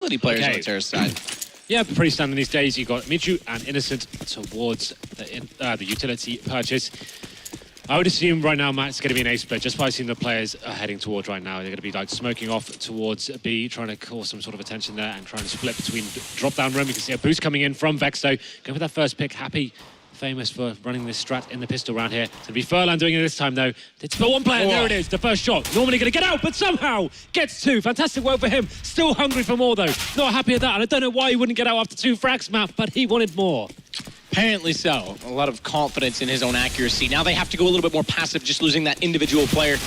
quality players on the Terrace side. Yeah, pretty standard these days. You've got Michu and Innocent towards the utility purchase. I would assume right now, Matt, it's going to be an A split, just by seeing the players are heading towards right now. They're going to be like smoking off towards B, trying to cause some sort of attention there and trying to split between drop-down room. You can see a boost coming in from Vexed, going for that first pick. Happy, famous for running this strat in the pistol round here. It's going to be Furlan doing it this time, though. It's for one player. There it is, the first shot. Normally going to get out, but somehow gets two. Fantastic work for him. Still hungry for more, though. Not happy at that, and I don't know why he wouldn't get out after 2 frags, Matt, but he wanted more. Apparently so. A lot of confidence in his own accuracy. Now they have to go a little bit more passive, just losing that individual player.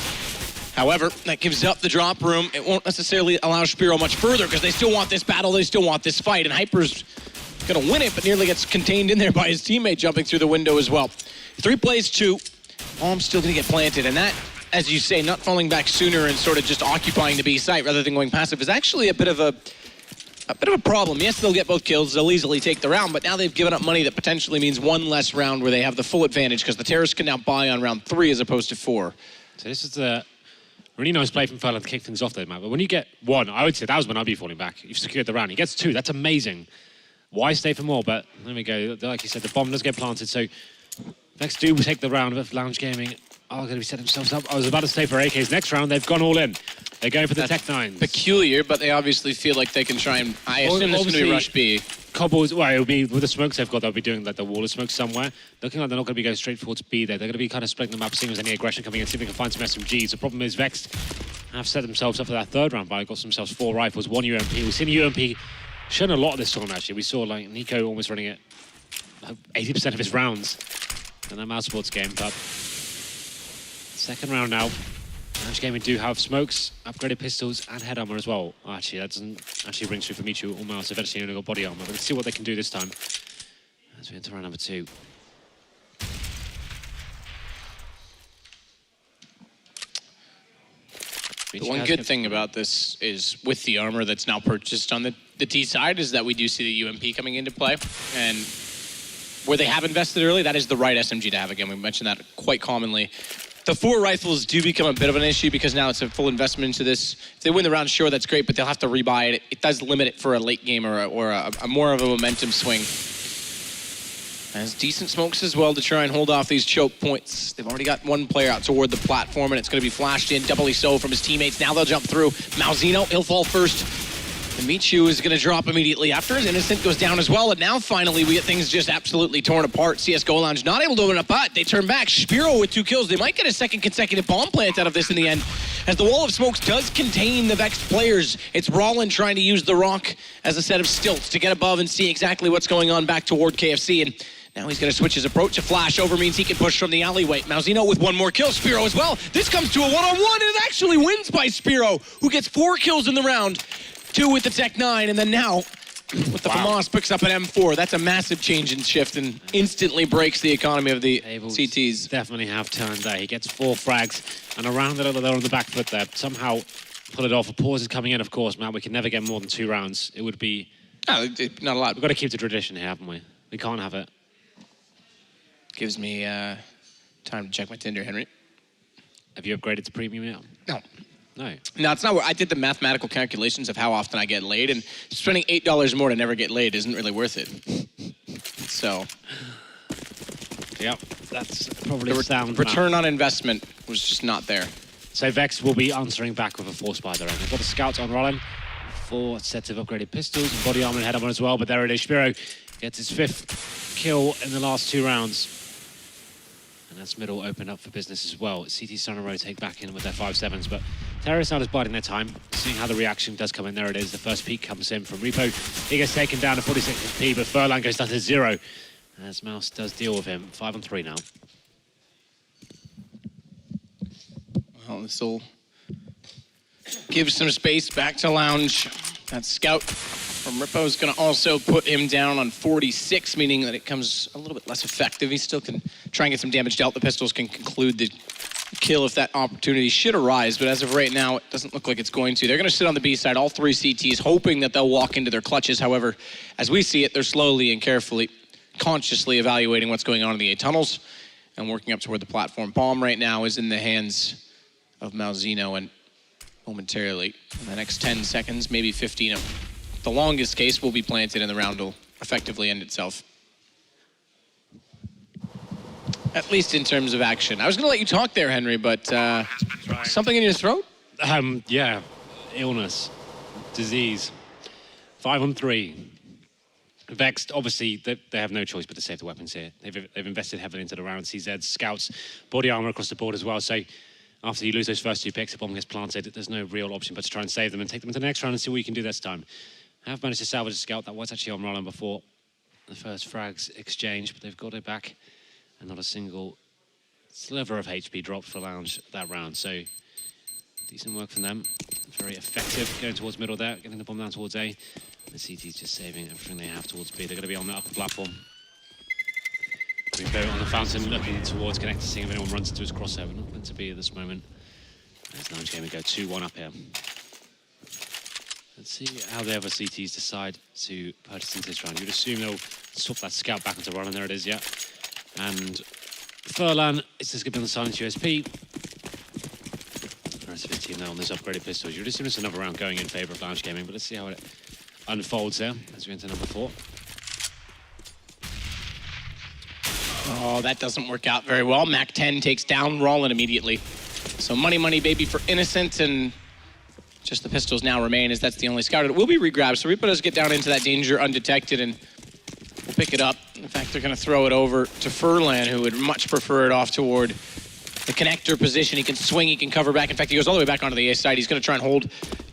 However, that gives up the drop room. It won't necessarily allow Spiro much further because they still want this battle, they still want this fight, and Hyper's gonna win it, but nearly gets contained in there by his teammate jumping through the window as well. 3 plays 2. Bomb's still gonna get planted, and that, as you say, not falling back sooner and sort of just occupying the B site rather than going passive is actually a bit of a problem. Yes, they'll get both kills, they'll easily take the round, but now they've given up money that potentially means 1 less round where they have the full advantage because the Terrorists can now buy on round 3 as opposed to 4. So this is a really nice play from Furlan to kick things off there, Matt. But when you get 1, I would say that was when I'd be falling back. You've secured the round. He gets 2, that's amazing. Why stay for more? But there we go. Like you said, the bomb does get planted, so Vexed do take the round of Lounge Gaming. Are going to be setting themselves up. I was about to say for AK's next round, they've gone all in. They're going for the Tech 9s. Peculiar, but they obviously feel like they can try and... I assume this is going to be Rush B. Cobbles, well, it'll be with the smokes they've got, they'll be doing like the wall of smoke somewhere. Looking like they're not going to be going straight towards B there. They're going to be kind of splitting them up, seeing if there's any aggression coming in, see if they can find some SMGs. The problem is Vexed have set themselves up for that 3rd round by got themselves 4 rifles, 1 UMP. We've seen UMP shown a lot of this tournament, actually. We saw like Nico almost running it 80% of his rounds in that Mouse Sports game, but 2nd round now. Lounge Gaming do have smokes, upgraded pistols, and head armor as well. Oh, actually, that doesn't actually ring true for Michu or Mouse. Eventually, only got body armor. But let's see what they can do this time as we enter round number 2. The one good thing about this is with the armor that's now purchased on the T side is that we do see the UMP coming into play. And where they have invested early, that is the right SMG to have. Again, we mentioned that quite commonly. The 4 rifles do become a bit of an issue because now it's a full investment into this. If they win the round, sure, that's great, but they'll have to rebuy it. It does limit it for a late game or a more of a momentum swing. Has decent smokes as well to try and hold off these choke points. They've already got 1 player out toward the platform, and it's going to be flashed in, doubly so from his teammates. Now they'll jump through. Malzino, he'll fall first. And Michu is going to drop immediately after. His Innocent goes down as well, and now finally we get things just absolutely torn apart. CSGL Lounge not able to open up, but they turn back. Spiro with 2 kills. They might get a 2nd consecutive bomb plant out of this in the end, as the wall of smokes does contain the Vexed players. It's Rollin trying to use the rock as a set of stilts to get above and see exactly what's going on back toward KFC. And now he's going to switch his approach. A flash over means he can push from the alleyway. Malzino with 1 more kill. Spiro as well. This comes to a 1-on-1, and it actually wins by Spiro, who gets 4 kills in the round. 2 with the Tech 9, and then now with the FAMAS picks up an M4. That's a massive change in shift and instantly breaks the economy of the CTs. Definitely have turned there. He gets 4 frags and a round that they're on the back foot there. Somehow pull it off. A pause is coming in, of course, Matt. We can never get more than 2 rounds. It would be... Oh, not a lot. We've got to keep the tradition here, haven't we? We can't have it. Gives me time to check my Tinder, Henry. Have you upgraded to premium yet? No. No. No, it's not where I did the mathematical calculations of how often I get laid, and spending $8 more to never get laid isn't really worth it. So. Yep, that's probably sound. Return on investment was just not there. So Vex will be answering back with a 4 spider. They've got the scouts on Rollin. 4 sets of upgraded pistols, and body armor and head armor as well, but there it is. Spiro gets his 5th kill in the last 2 rounds. And that's middle open up for business as well. CT Sonoro take back in with their 5-7s, but Terrorists now just biding their time, seeing how the reaction does come in. There it is, the first peak comes in from Repo. He gets taken down to 46 HP, but Furlan goes down to 0. As Mouse does deal with him, 5-on-3 now. Well, this will give some space back to Lounge. That scout from Rippo is going to also put him down on 46, meaning that it comes a little bit less effective. He still can try and get some damage dealt. The pistols can conclude the kill if that opportunity should arise, but as of right now, it doesn't look like it's going to. They're going to sit on the B side, all 3 CTs, hoping that they'll walk into their clutches. However, as we see it, they're slowly and carefully, consciously evaluating what's going on in the A tunnels and working up toward the platform. Bomb right now is in the hands of Malzino, and momentarily, in the next 10 seconds, maybe 15, the longest case will be planted and the round will effectively end itself. At least in terms of action. I was going to let you talk there, Henry, but something in your throat? Yeah, illness, disease. 5-on-3. Vexed, obviously, they have no choice but to save the weapons here. They've invested heavily into the round. CZ, scouts, body armor across the board as well. So after you lose those first 2 picks, the bomb gets planted. There's no real option but to try and save them and take them into the next round and see what you can do this time. Have managed to salvage a scout. That was actually on Roland before the first frags exchange, but they've got it back. And not a single sliver of HP dropped for Lounge that round. So decent work from them. Very effective going towards middle there, getting the bomb down towards A. The CT's just saving everything they have towards B. They're going to be on the upper platform. We go on the fountain, looking towards connector, seeing if anyone runs into his crosshair. Not meant to be at this moment. There's Lounge Gaming go 2-1 up here. Let's see how the other CTs decide to purchase into this round. You'd assume they'll swap that scout back into Roland. There it is, yeah. And Furlan is just going to be on the silent USP. The rest of his team now on those upgraded pistols. You'd assume it's another round going in favour of Lounge Gaming, but let's see how it unfolds there as we enter number 4. Oh, that doesn't work out very well. Mac 10 takes down Roland immediately. So money, baby for Innocent, and just the pistols now remain as that's the only scout. It will be regrabbed, so Reaper does get down into that danger undetected and will pick it up. In fact, they're going to throw it over to Furlan, who would much prefer it off toward the connector position. He can swing, he can cover back. In fact, he goes all the way back onto the A side. He's going to try and hold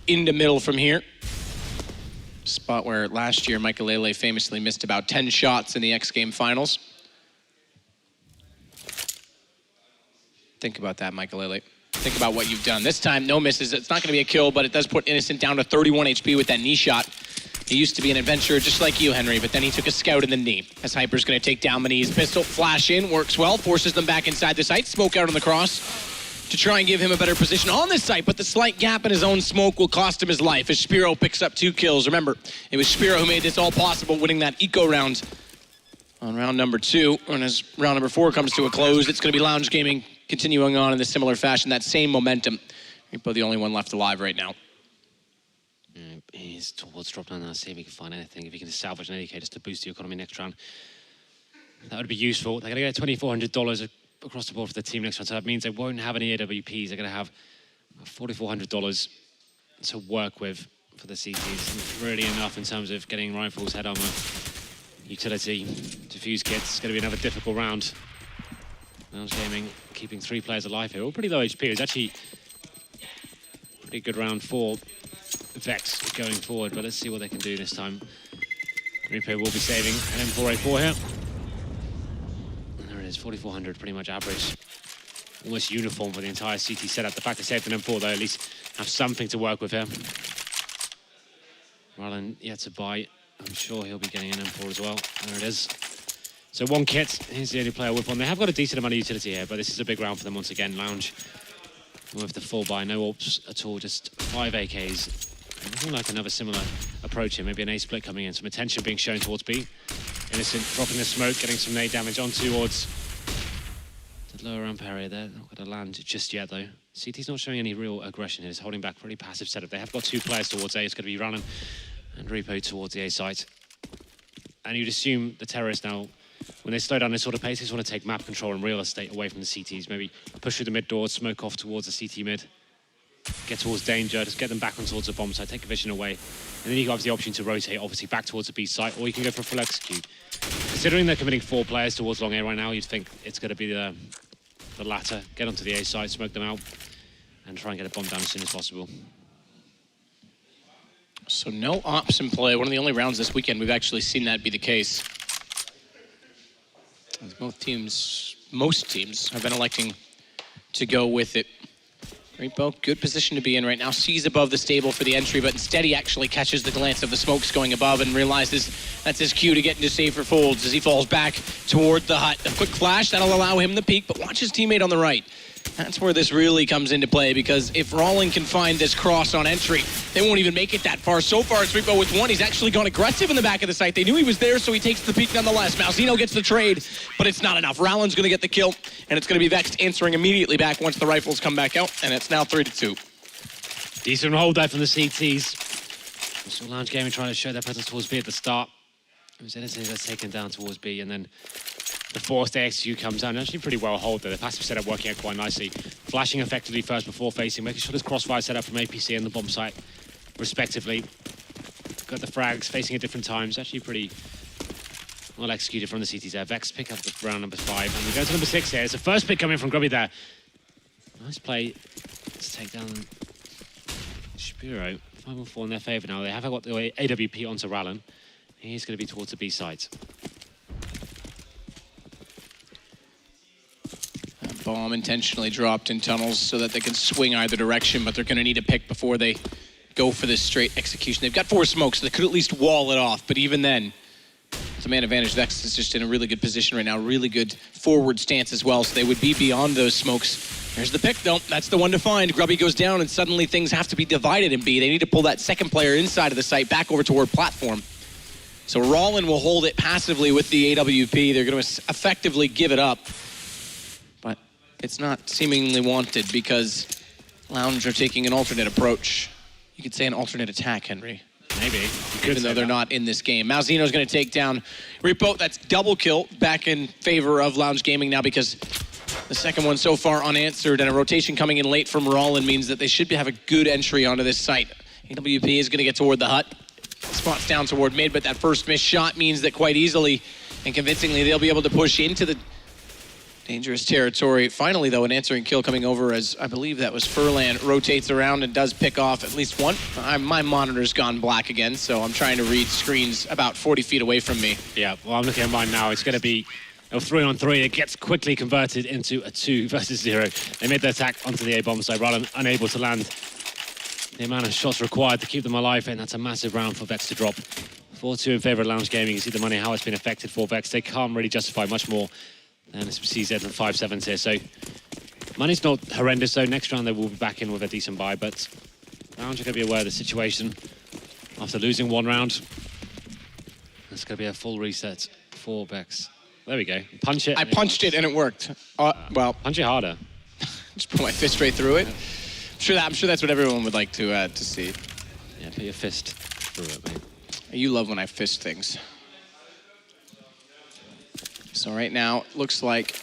into middle from here. Spot where last year Michael famously missed about 10 shots in the X Game finals. Think about that, Michael. Think about what you've done. This time, no misses. It's not going to be a kill, but it does put Innocent down to 31 HP with that knee shot. He used to be an adventurer just like you, Henry, but then he took a scout in the knee. As Hyper's going to take down Manise. Pistol, flash in, works well, forces them back inside the site. Smoke out on the cross to try and give him a better position on the site, but the slight gap in his own smoke will cost him his life as Spiro picks up 2 kills. Remember, it was Spiro who made this all possible, winning that eco round on round number 2. And as round number 4 comes to a close, it's going to be Lounge Gaming continuing on in a similar fashion, that same momentum. Reaper the only one left alive right now. He's towards drop down now, see if he can find anything. If he can salvage an ADK just to boost the economy next round, that would be useful. They're going to get $2,400 across the board for the team next round, so that means they won't have any AWPs. They're going to have $4,400 to work with for the CTs. It's really enough in terms of getting rifles, head armor, utility, defuse kits. It's going to be another difficult round. Lounge Gaming keeping 3 players alive here. All pretty low HP. It's actually a pretty good round for Vex going forward, but let's see what they can do this time. Repo will be saving an M4A4 here. And there it is, 4,400, pretty much average. Almost uniform for the entire CT setup. The fact they saved an M4, though, at least have something to work with here. Rylan yet to buy. I'm sure he'll be getting an M4 as well. There it is. So 1 kit, he's the only player with 1. They have got a decent amount of utility here, but this is a big round for them once again. Lounge with the full buy, no AWPs at all, just 5 AKs. Looking like another similar approach here, maybe an A split coming in, some attention being shown towards B. Innocent dropping the smoke, getting some nade damage on towards the lower ramp area there. Not going to land just yet though. CT's not showing any real aggression here, it's holding back, pretty passive setup. They have got 2 players towards A, it's going to be Running and Repo towards the A site. And you'd assume the terrorists now, when they slow down this sort of pace, they just want to take map control and real estate away from the CTs. Maybe push through the mid doors, smoke off towards the CT mid. Get towards danger, just get them back on towards the bomb site, take a vision away. And then you have the option to rotate, obviously, back towards the B site, or you can go for a full execute. Considering they're committing 4 players towards long A right now, you'd think it's going to be the latter. Get onto the A site, smoke them out, and try and get a bomb down as soon as possible. So no ops in play. One of the only rounds this weekend we've actually seen that be the case. As most teams have been electing to go with it. Repo, good position to be in right now. Sees above the stable for the entry, but instead he actually catches the glance of the smokes going above and realizes that's his cue to get into safer folds as he falls back toward the hut. A quick flash, that'll allow him the peek, but watch his teammate on the right. That's where this really comes into play, because if Rollin can find this cross on entry, they won't even make it that far. So far, it's Repo with 1. He's actually gone aggressive in the back of the site. They knew he was there, so he takes the peek nonetheless. Malzino gets the trade, but it's not enough. Rowland's going to get the kill, and it's going to be Vexed answering immediately back once the rifles come back out, and it's now 3-2. Decent hold there from the CTs. So Lounge Gaming trying to show their presence towards B at the start. It was anything that's taken down towards B, and then the forced AXU comes down. Actually pretty well hold there. The passive setup working out quite nicely. Flashing effectively first before facing, making sure there's crossfire set up from APC and the bomb site, respectively. Got the frags facing at different times. Actually pretty well executed from the CTs there. Vexed pick up the round number 5. And we go to number 6 here. It's the first pick coming from Grubby there. Nice play. Let's take down Shapiro. 5-4 in their favour now. They have got the AWP onto Rallen. He's going to be towards the B side. That bomb intentionally dropped in tunnels so that they can swing either direction, but they're going to need a pick before they go for this straight execution. They've got 4 smokes, so they could at least wall it off, but even then, it's a man advantage. Vex is just in a really good position right now, really good forward stance as well, so they would be beyond those smokes. There's the pick, though. That's the one to find. Grubby goes down, and suddenly things have to be divided in B. They need to pull that second player inside of the site back over toward platform. So Rollin will hold it passively with the AWP. They're going to effectively give it up. But it's not seemingly wanted because Lounge are taking an alternate approach. You could say an alternate attack, Henry. Maybe. Even though they're not in this game. Malzino's going to take down Repo. That's double kill back in favor of Lounge Gaming now because the second one so far unanswered, and a rotation coming in late from Rollin means that they should have a good entry onto this site. AWP is going to get toward the hut. Spots down toward mid, but that first missed shot means that quite easily and convincingly they'll be able to push into the dangerous territory. Finally, though, an answering kill coming over as I believe that was Furlan rotates around and does pick off at least one. My monitor's gone black again, so I'm trying to read screens about 40 feet away from me. Yeah, well, I'm looking at mine now. It's going to be a 3-on-3. It gets quickly converted into a 2 versus 0. They made the attack onto the A-bomb side, rather unable to land the amount of shots required to keep them alive, and that's a massive round for Vex to drop. 4-2 in favour of Lounge Gaming. You see the money, how it's been affected for Vex. They can't really justify much more than some CZ and 5-7s here. So money's not horrendous, though. Next round they will be back in with a decent buy, but Lounge are going to be aware of the situation after losing 1 round. It's going to be a full reset for Vex. There we go. Punch it. I punched it and it worked. Well, punch it harder. Just put my fist right through it. I'm sure that's what everyone would like to see. Yeah, put your fist through it, mate. You love when I fist things. So right now, it looks like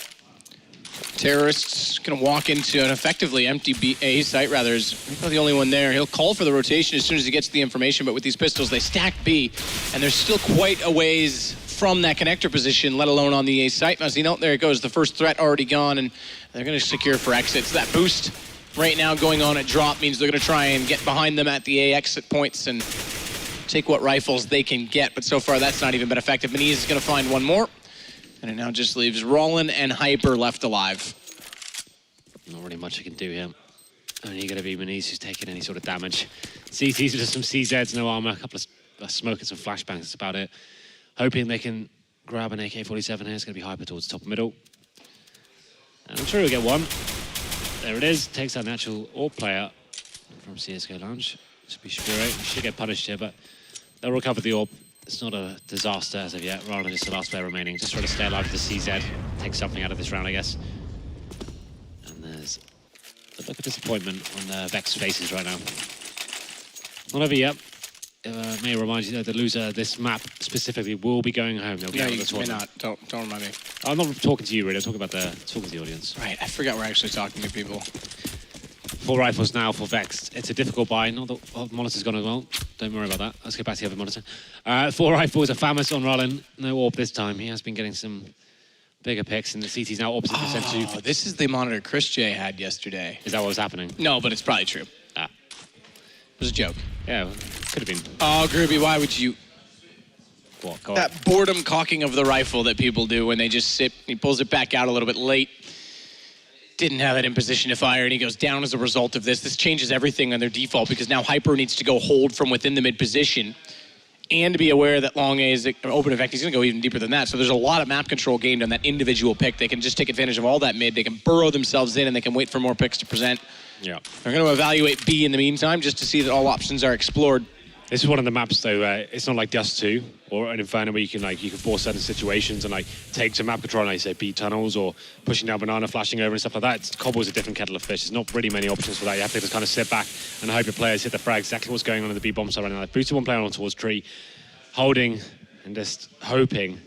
terrorists gonna walk into an effectively empty A site. Rather, he's not the only one there. He'll call for the rotation as soon as he gets the information. But with these pistols, they stack B, and they're still quite a ways from that connector position, let alone on the A site. Now, see, there it goes. The first threat already gone, and they're gonna secure for exits. That boost right now going on at drop means they're going to try and get behind them at the A exit points and take what rifles they can get. But so far, that's not even been effective. Maniz is going to find one more. And it now just leaves Rollin and Hyper left alive. Not really much you can do here. Only going to be Maniz who's taking any sort of damage. CTs with some CZs, no armor, a couple of smoke and some flashbangs. That's about it. Hoping they can grab an AK-47 here. It's going to be Hyper towards the top middle. And I'm sure he'll get one. There it is, takes out an actual AWP player from CSGL Lounge. Should be Shapiro. He should get punished here, but they'll recover the AWP. It's not a disaster as of yet, rather than just the last player remaining. Just trying to stay alive with the CZ, take something out of this round, I guess. And there's a look of disappointment on Vex faces right now. Not over yet. May remind you that the loser of this map specifically will be going home. They'll be out of the tournament. Don't remind me. I'm not talking to you, really. I'm talking to the audience. Right, I forgot we're actually talking to people. 4 rifles now for Vexed. It's a difficult buy. Not that the monitor's gone as well. Don't worry about that. Let's get back to the other monitor. 4 rifles, a FAMAS on Rollin. No AWP this time. He has been getting some bigger picks, and the CT's now opposite percent 2. This is the monitor Chris J had yesterday. Is that what was happening? No, but it's probably true. Ah. It was a joke. Yeah, could have been. Oh, Groovy, why would you... What? Go on. That boredom cocking of the rifle that people do when they just sit, he pulls it back out a little bit late. Didn't have it in position to fire, and he goes down as a result of this. This changes everything on their default because now Hyper needs to go hold from within the mid position and to be aware that long A is open. In fact, he's going to go even deeper than that. So there's a lot of map control gained on that individual pick. They can just take advantage of all that mid. They can burrow themselves in, and they can wait for more picks to present. Yeah. They're going to evaluate B in the meantime just to see that all options are explored. This is one of the maps, though. It's not like Dust 2 or an Inferno where you can force certain situations and take some map control and say beat tunnels or pushing down banana, flashing over and stuff like that. Cobble's a different kettle of fish. There's not really many options for that. You have to just kind of sit back and hope your players hit the frag. Exactly what's going on in the B bomb side right now. They've boosted one player on towards tree, holding and just hoping,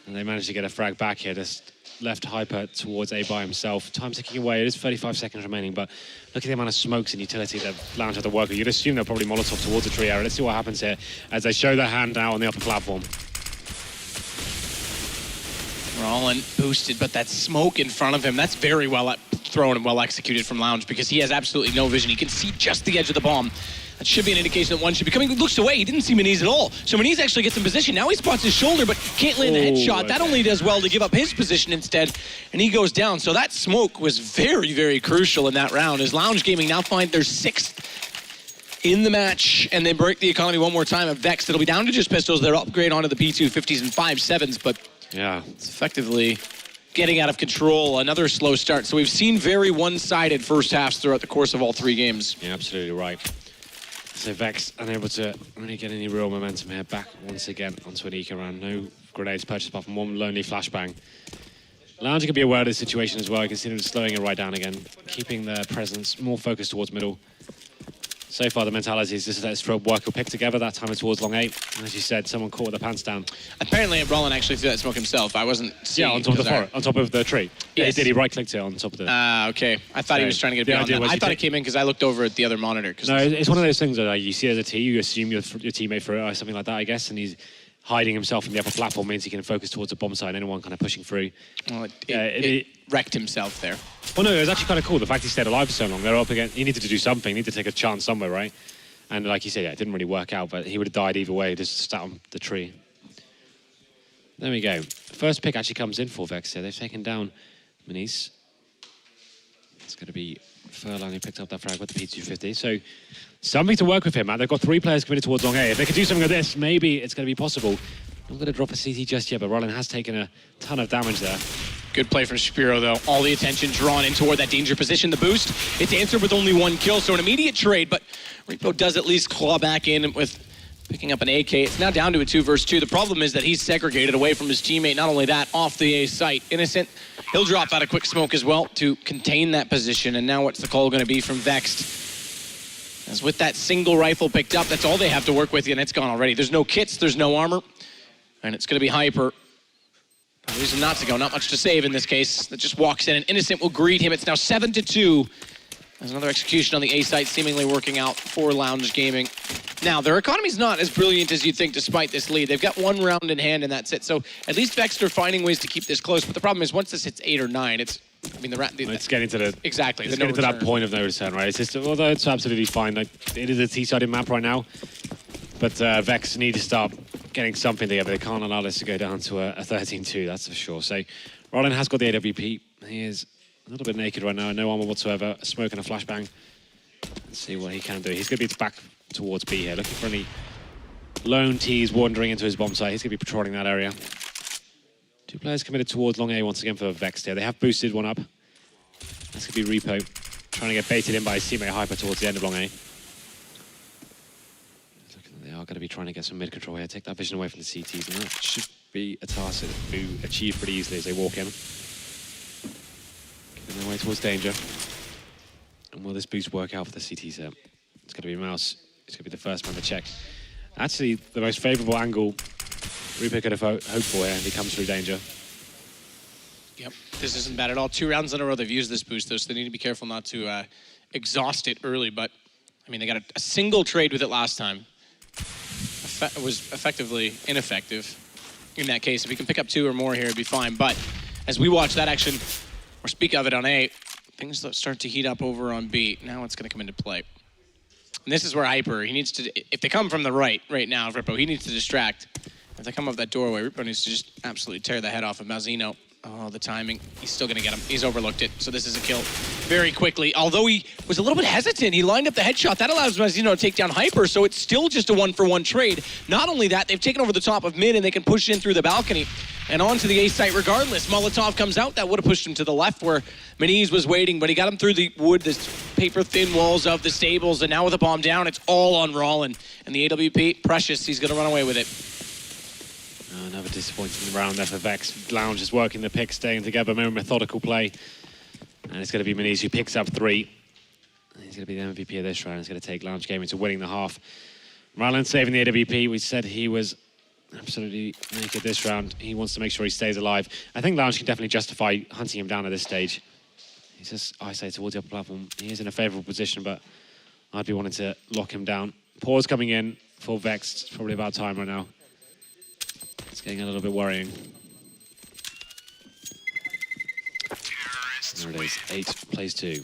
and they managed to get a frag back here. Just left Hyper towards A by himself. Time ticking away. It is 35 seconds remaining, but look at the amount of smokes and utility that Lounge have to work with. You'd assume they'll probably Molotov towards the tree area. Let's see what happens here as they show their hand now on the upper platform. Rollin boosted, but that smoke in front of him, that's very well thrown and well executed from Lounge because he has absolutely no vision. He can see just the edge of the bomb. That should be an indication that one should be coming. He looks away. He didn't see Maniz at all. So Maniz actually gets in position. Now he spots his shoulder, but can't land the headshot. Okay. That only does well to give up his position instead, and he goes down. So that smoke was very, very crucial in that round as Lounge Gaming now find their 6th in the match, and they break the economy one more time at Vexed. It'll be down to just pistols. They'll upgrade onto the P250s and 5.7s, but Yeah. it's effectively getting out of control. Another slow start. So we've seen very one-sided first halves throughout the course of all 3 games. Yeah, absolutely right. So Vex unable to really get any real momentum here. Back once again onto an eco round. No grenades purchased apart from one lonely flashbang. Lounge can be aware of the situation as well. You can see them slowing it right down again, keeping their presence more focused towards middle. So far, the mentality is just let this strobe work. He'll pick together that time towards long 8. And as you said, someone caught with their pants down. Apparently, Rollin actually threw that smoke himself. I wasn't seeing. Yeah, on top of the forest, on top of the tree. Yes. Yeah, he did. He right-clicked it on top of the... Okay. I thought he was trying to get The beyond idea that. was I he thought it came in because I looked over at the other monitor. No, it's one of those things that you see as a T, you assume your teammate for it or something like that, I guess, and he's hiding himself in the upper platform means he can focus towards the bomb side, anyone kind of pushing through. Well, it wrecked himself there. Well, no, it was actually kind of cool. The fact he stayed alive for so long. They're up again. He needed to do something. He needed to take a chance somewhere, right? And like you said, yeah, it didn't really work out, but he would have died either way, just sat on the tree. There we go. First pick actually comes in for Vex here. They've taken down Maniz. It's going to be Furlong who picked up that frag with the P250. So something to work with here, man. They've got 3 players committed towards long A. If they could do something like this, maybe it's going to be possible. Not going to drop a CT just yet, but Rollin has taken a ton of damage there. Good play from Shapiro, though. All the attention drawn in toward that danger position. The boost, it's answered with only 1 kill, so an immediate trade, but Repo does at least claw back in with picking up an AK. It's now down to a 2 versus 2. The problem is that he's segregated away from his teammate. Not only that, off the A site. Innocent, he'll drop out a quick smoke as well to contain that position. And now what's the call going to be from Vexed? As with that single rifle picked up, that's all they have to work with, and it's gone already. There's no kits, there's no armor, and it's going to be Hyper. No reason not to go, not much to save in this case. That just walks in, and Innocent will greet him. It's now 7-2. There's another execution on the A site, seemingly working out for Lounge Gaming. Now, their economy's not as brilliant as you'd think, despite this lead. They've got 1 round in hand, and that's it. So at least Vexed are finding ways to keep this close. But the problem is, once this hits 8 or 9, it's... I mean, it's getting to the... Exactly. It's getting to that point of no return, right? It's just, although it's absolutely fine. It is a T-sided map right now. But Vex need to start getting something together. They can't allow this to go down to a 13-2, that's for sure. So Rollin has got the AWP. He is a little bit naked right now, no armor whatsoever. A smoke and a flashbang. Let's see what he can do. He's going to be back towards B here, looking for any lone T's wandering into his bomb site. He's going to be patrolling that area. 2 players committed towards long A once again for Vex here. They have boosted 1 up. That's going to be Repo, trying to get baited in by his teammate Hyper towards the end of long A. They are going to be trying to get some mid-control here, take that vision away from the CTs, and that should be a task to achieve pretty easily as they walk in. Getting their way towards danger. And will this boost work out for the CTs here? It's going to be Mouse. It's going to be the first man to check. Actually, the most favourable angle Rupa could have hoped for here, and he comes through danger. Yep, this isn't bad at all. 2 rounds in a row they've used this boost, though, so they need to be careful not to exhaust it early. But, I mean, they got a single trade with it last time. It was effectively ineffective in that case. If we can pick up 2 or more here, it'd be fine. But as we watch that action, or speak of it on A, things start to heat up over on B. Now it's going to come into play. And this is where Hyper, he needs to, if they come from the right now, Rippo, he needs to distract. If they come up that doorway, Rippo needs to just absolutely tear the head off of Malzino. Oh, the timing. He's still going to get him. He's overlooked it. So this is a kill very quickly. Although he was a little bit hesitant, he lined up the headshot. That allows him, to take down Hyper, so it's still just a one-for-one trade. Not only that, they've taken over the top of mid, and they can push in through the balcony and onto the A site regardless. Molotov comes out. That would have pushed him to the left where Maniz was waiting, but he got him through the wood, the paper-thin walls of the stables, and now with a bomb down, it's all on Rollin. And the AWP, precious. He's going to run away with it. Oh, another disappointing round there for Vex. Lounge is working the pick, staying together, very methodical play. And it's going to be Maniz who picks up 3. He's going to be the MVP of this round. He's going to take Lounge Gaming to winning the half. Ryland saving the AWP. We said he was absolutely naked this round. He wants to make sure he stays alive. I think Lounge can definitely justify hunting him down at this stage. He's just isolated towards the upper platform. He is in a favourable position, but I'd be wanting to lock him down. Pause coming in for Vexed. It's probably about time right now. It's getting a little bit worrying. There it is, 8 plays 2.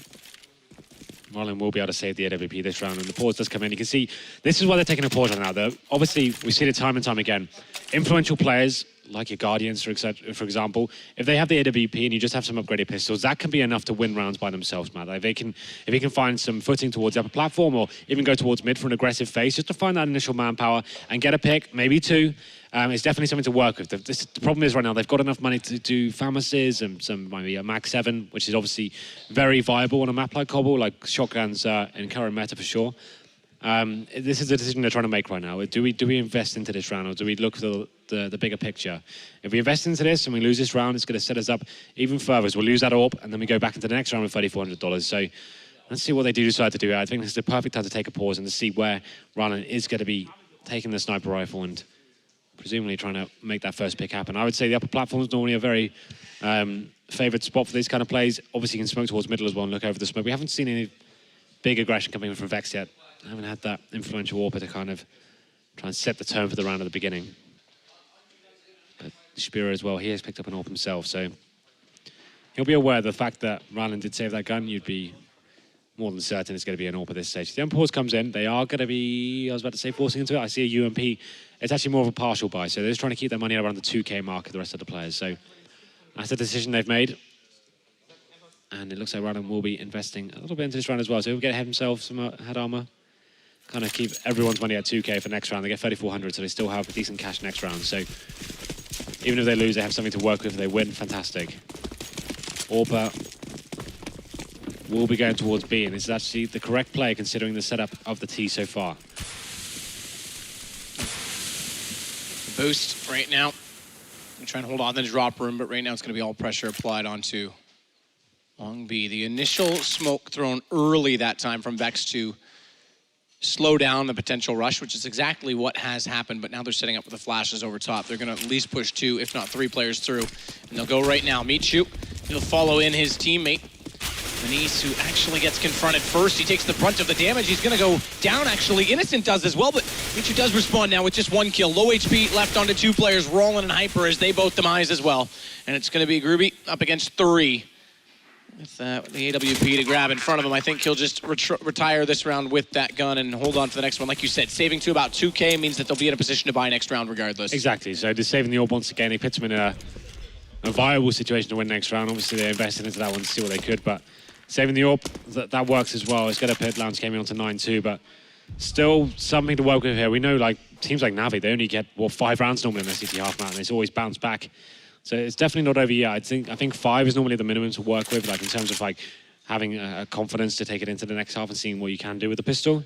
Marlon will be able to save the AWP this round, and the pause does come in. You can see, this is why they're taking a pause on now. Obviously, we see it time and time again. Influential players, like your Guardians, for example, if they have the AWP and you just have some upgraded pistols, that can be enough to win rounds by themselves, Matt. If he can find some footing towards the upper platform or even go towards mid for an aggressive phase, just to find that initial manpower and get a pick, maybe 2, it's definitely something to work with. The problem is right now, they've got enough money to do Famases and some maybe a Mag 7, which is obviously very viable on a map like Cobble, like shotguns in current meta for sure. This is a decision they're trying to make right now. Do we invest into this round, or do we look for the bigger picture? If we invest into this and we lose this round, it's going to set us up even further. So we'll lose that AWP, and then we go back into the next round with $3,400. So let's see what they do decide to do. I think this is the perfect time to take a pause and to see where Rylan is going to be taking the sniper rifle and presumably trying to make that first pick happen. I would say the upper platform is normally a very favoured spot for these kind of plays. Obviously, you can smoke towards middle as well and look over the smoke. We haven't seen any big aggression coming in from Vex yet. I haven't had that influential AWP to kind of try and set the tone for the round at the beginning. But Spiro as well, he has picked up an AWP himself, so he'll be aware of the fact that Ryland did save that gun. You'd be more than certain it's going to be an AWP at this stage. The unpause comes in. They are going to be, I was about to say, forcing into it. I see a UMP. It's actually more of a partial buy, so they're just trying to keep their money around the 2K mark of the rest of the players. So that's the decision they've made. And it looks like Ryland will be investing a little bit into this round as well. So he'll get himself some head armor. Kind of keep everyone's money at 2K for next round. They get 3,400, so they still have decent cash next round. So even if they lose, they have something to work with. If they win, fantastic. Orpa will be going towards B, and this is actually the correct play considering the setup of the T so far. The boost right now. I'm trying to hold on to the drop room, but right now it's going to be all pressure applied onto Long B. The initial smoke thrown early that time from Vex to slow down the potential rush, which is exactly what has happened, but now they're setting up with the flashes over top. They're going to at least push 2, if not 3 players through, and they'll go right now. Michu, he'll follow in his teammate, Maniz, who actually gets confronted first. He takes the brunt of the damage. He's going to go down, actually. Innocent does as well, but Michu does respond now with just 1 kill. Low HP left onto 2 players, Roland and Hyper, as they both demise as well. And it's going to be Groovy up against 3. With the AWP to grab in front of him, I think he'll just retire this round with that gun and hold on to the next one. Like you said, saving to about 2K means that they'll be in a position to buy next round regardless. Exactly, so just saving the AWP once again, it puts them in a viable situation to win next round. Obviously, they invested into that one to see what they could, but saving the AWP, that works as well. It's going to put Lounge Gaming on to 9-2, but still something to work with here. We know, like, teams like Navi, they only get, 5 rounds normally in their CT half map, and it's always bounced back. So it's definitely not over yet. I think 5 is normally the minimum to work with, like in terms of like having a confidence to take it into the next half and seeing what you can do with the pistol.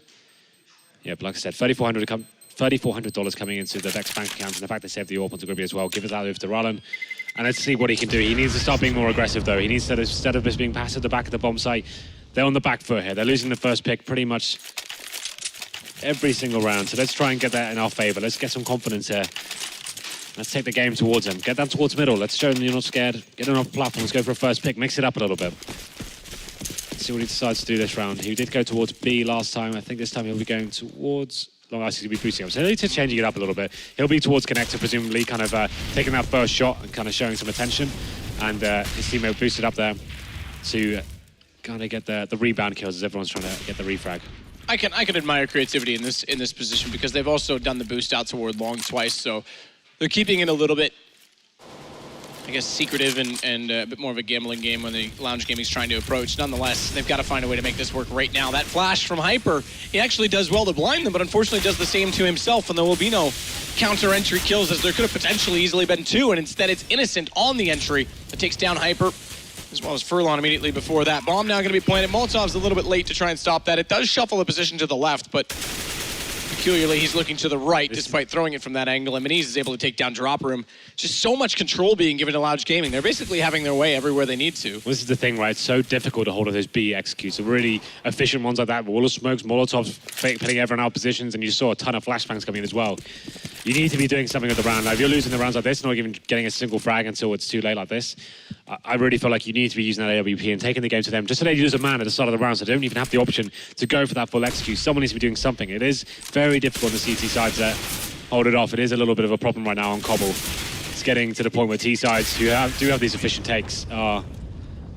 Yeah, but like I said, $3,400 coming into the Vex bank account, and the fact they saved the AWP onto Gribby as well, give it that over to Rylan. And let's see what he can do. He needs to start being more aggressive though. He needs to, instead of just being passive at the back of the bomb site, they're on the back foot here. They're losing the first pick pretty much every single round. So let's try and get that in our favor. Let's get some confidence here. Let's take the game towards him. Get them towards middle. Let's show them you're not scared. Get them off the platform. Let's go for a first pick. Mix it up a little bit. Let's see what he decides to do this round. He did go towards B last time. I think this time he'll be going towards Long Ice. He'll be boosting up. So he's changing it up a little bit. He'll be towards connector, presumably, kind of taking that first shot and kind of showing some attention. And his teammate boosted up there to kind of get the rebound kills as everyone's trying to get the refrag. I can admire creativity in this position because they've also done the boost out toward Long twice, so they're keeping it a little bit I guess, secretive and a bit more of a gambling game when the Lounge Gaming's trying to approach. Nonetheless, they've got to find a way to make this work right now. That flash from Hyper, he actually does well to blind them, but unfortunately does the same to himself, and there will be no counter-entry kills, as there could have potentially easily been two, and instead it's Innocent on the entry that takes down Hyper, as well as Furlon immediately before that. Bomb now going to be planted. Molotov's a little bit late to try and stop that. It does shuffle the position to the left, but peculiarly, he's looking to the right despite throwing it from that angle, and Meniz is able to take down Drop Room. Just so much control being given to Lounge Gaming. They're basically having their way everywhere they need to. Well, this is the thing, right? It's so difficult to hold on those B executes. The really efficient ones like that, wall of smokes, Molotovs, putting everyone out of positions, and you saw a ton of flashbangs coming in as well. You need to be doing something with the round. Now, if you're losing the rounds like this, not even getting a single frag until it's too late like this, I really feel like you need to be using that AWP and taking the game to them. Just so they lose a man at the start of the round, so they don't even have the option to go for that full execute. Someone needs to be doing something. It is very difficult on the CT sides to hold it off. It is a little bit of a problem right now on Cobble. It's getting to the point where T sides, who do have these efficient takes, are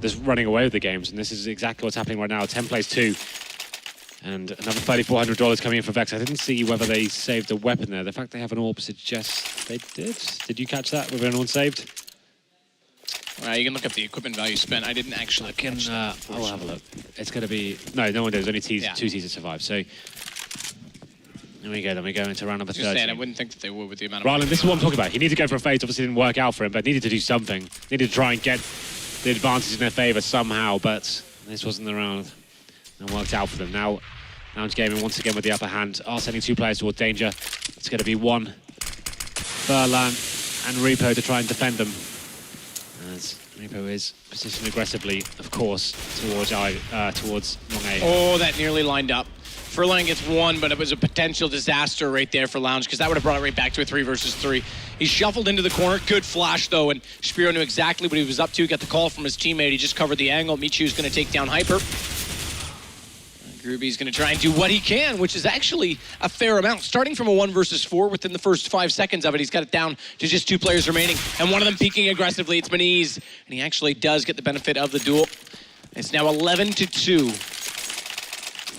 just running away with the games, and this is exactly what's happening right now. 10 plays 2. And another $3,400 coming in for Vex. I didn't see whether they saved a weapon there. The fact they have an AWP suggests they did. Did you catch that? Whether anyone saved? You can look up the equipment value spent. I didn't actually catch that. I'll have a look. It's going to be... No one did. There's only two T's that survived. So, there we go. Then we go into round number 13. I wouldn't think that they would with the amount of... Ryland, this is what I'm talking about. He needed to go for a fade. Obviously, it didn't work out for him, but needed to do something. Needed to try and get the advantage in their favour somehow, but this wasn't the round. And worked out for them. Now, Lounge Gaming once again with the upper hand are sending 2 players toward danger. It's going to be one Furlan and Repo to try and defend them. As Repo is positioned aggressively, of course, towards Long A. Oh, that nearly lined up. Furlan gets one, but it was a potential disaster right there for Lounge, because that would have brought it right back to a 3 versus 3. He shuffled into the corner. Good flash, though, and Spiro knew exactly what he was up to. He got the call from his teammate. He just covered the angle. Michu's going to take down Hyper. Groovy's going to try and do what he can, which is actually a fair amount. Starting from a 1 versus 4 within the first 5 seconds of it, he's got it down to just 2 players remaining, and one of them peeking aggressively. It's Meniz, and he actually does get the benefit of the duel. It's now 11-2.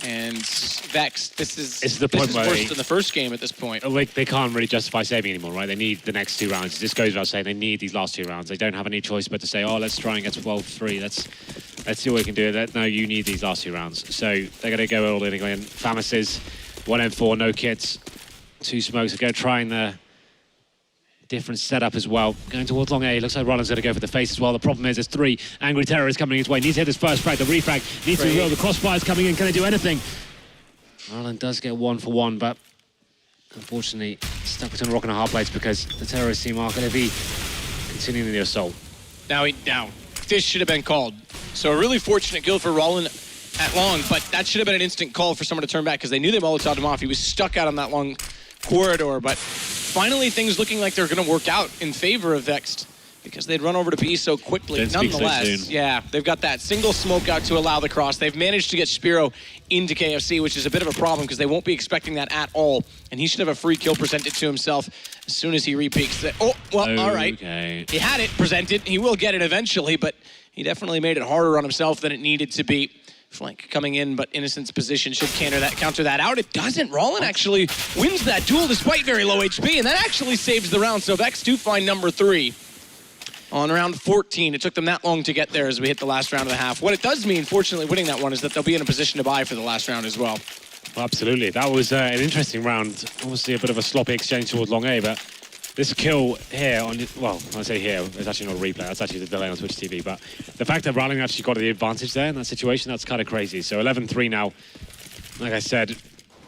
And Vexed, this is worse than the first game at this point. Like, they can't really justify saving anymore, right? They need the next 2 rounds. This goes without saying, they need these last 2 rounds. They don't have any choice but to say, oh, let's try and get 12-3. Let's see what we can do. No, you need these last 2 rounds. So they're going to go all in again. Famis is 1M4, no kits, 2 smokes. They're going to try and the different setup as well. Going towards Long A. Looks like Rollins going to go for the face as well. The problem is there's 3 angry terrorists coming his way. Needs to hit his first frag. The refrag needs to be real. The crossfire's coming in. Can they do anything? Rollins does get 1 for 1, but unfortunately stuck between a rock and a hard place because the terrorist team are going to be continuing the assault. Now this should have been called. So a really fortunate kill for Rollin at long, but that should have been an instant call for someone to turn back because they knew they Molotov'd him off. He was stuck out on that long corridor, but finally things looking like they're going to work out in favor of Vexed because they'd run over to B so quickly. Nonetheless, yeah, they've got that single smoke out to allow the cross. They've managed to get Spiro into KFC, which is a bit of a problem because they won't be expecting that at all, and he should have a free kill presented to himself as soon as he repeaks it. Oh, well, okay. All right. He had it presented. He will get it eventually, but he definitely made it harder on himself than it needed to be. Flank coming in, but Innocent's position should counter that out. It doesn't. Rollin actually wins that duel despite very low HP, and that actually saves the round. So Vex do find number 3 on round 14. It took them that long to get there as we hit the last round of the half. What it does mean, fortunately, winning that one is that they'll be in a position to buy for the last round as well. Absolutely. That was an interesting round. Obviously a bit of a sloppy exchange towards Long A, but this kill here on, well, I say here, it's actually not a replay, that's actually the delay on Twitch TV, but the fact that Rowling actually got the advantage there in that situation, that's kind of crazy. So 11-3 now. Like I said,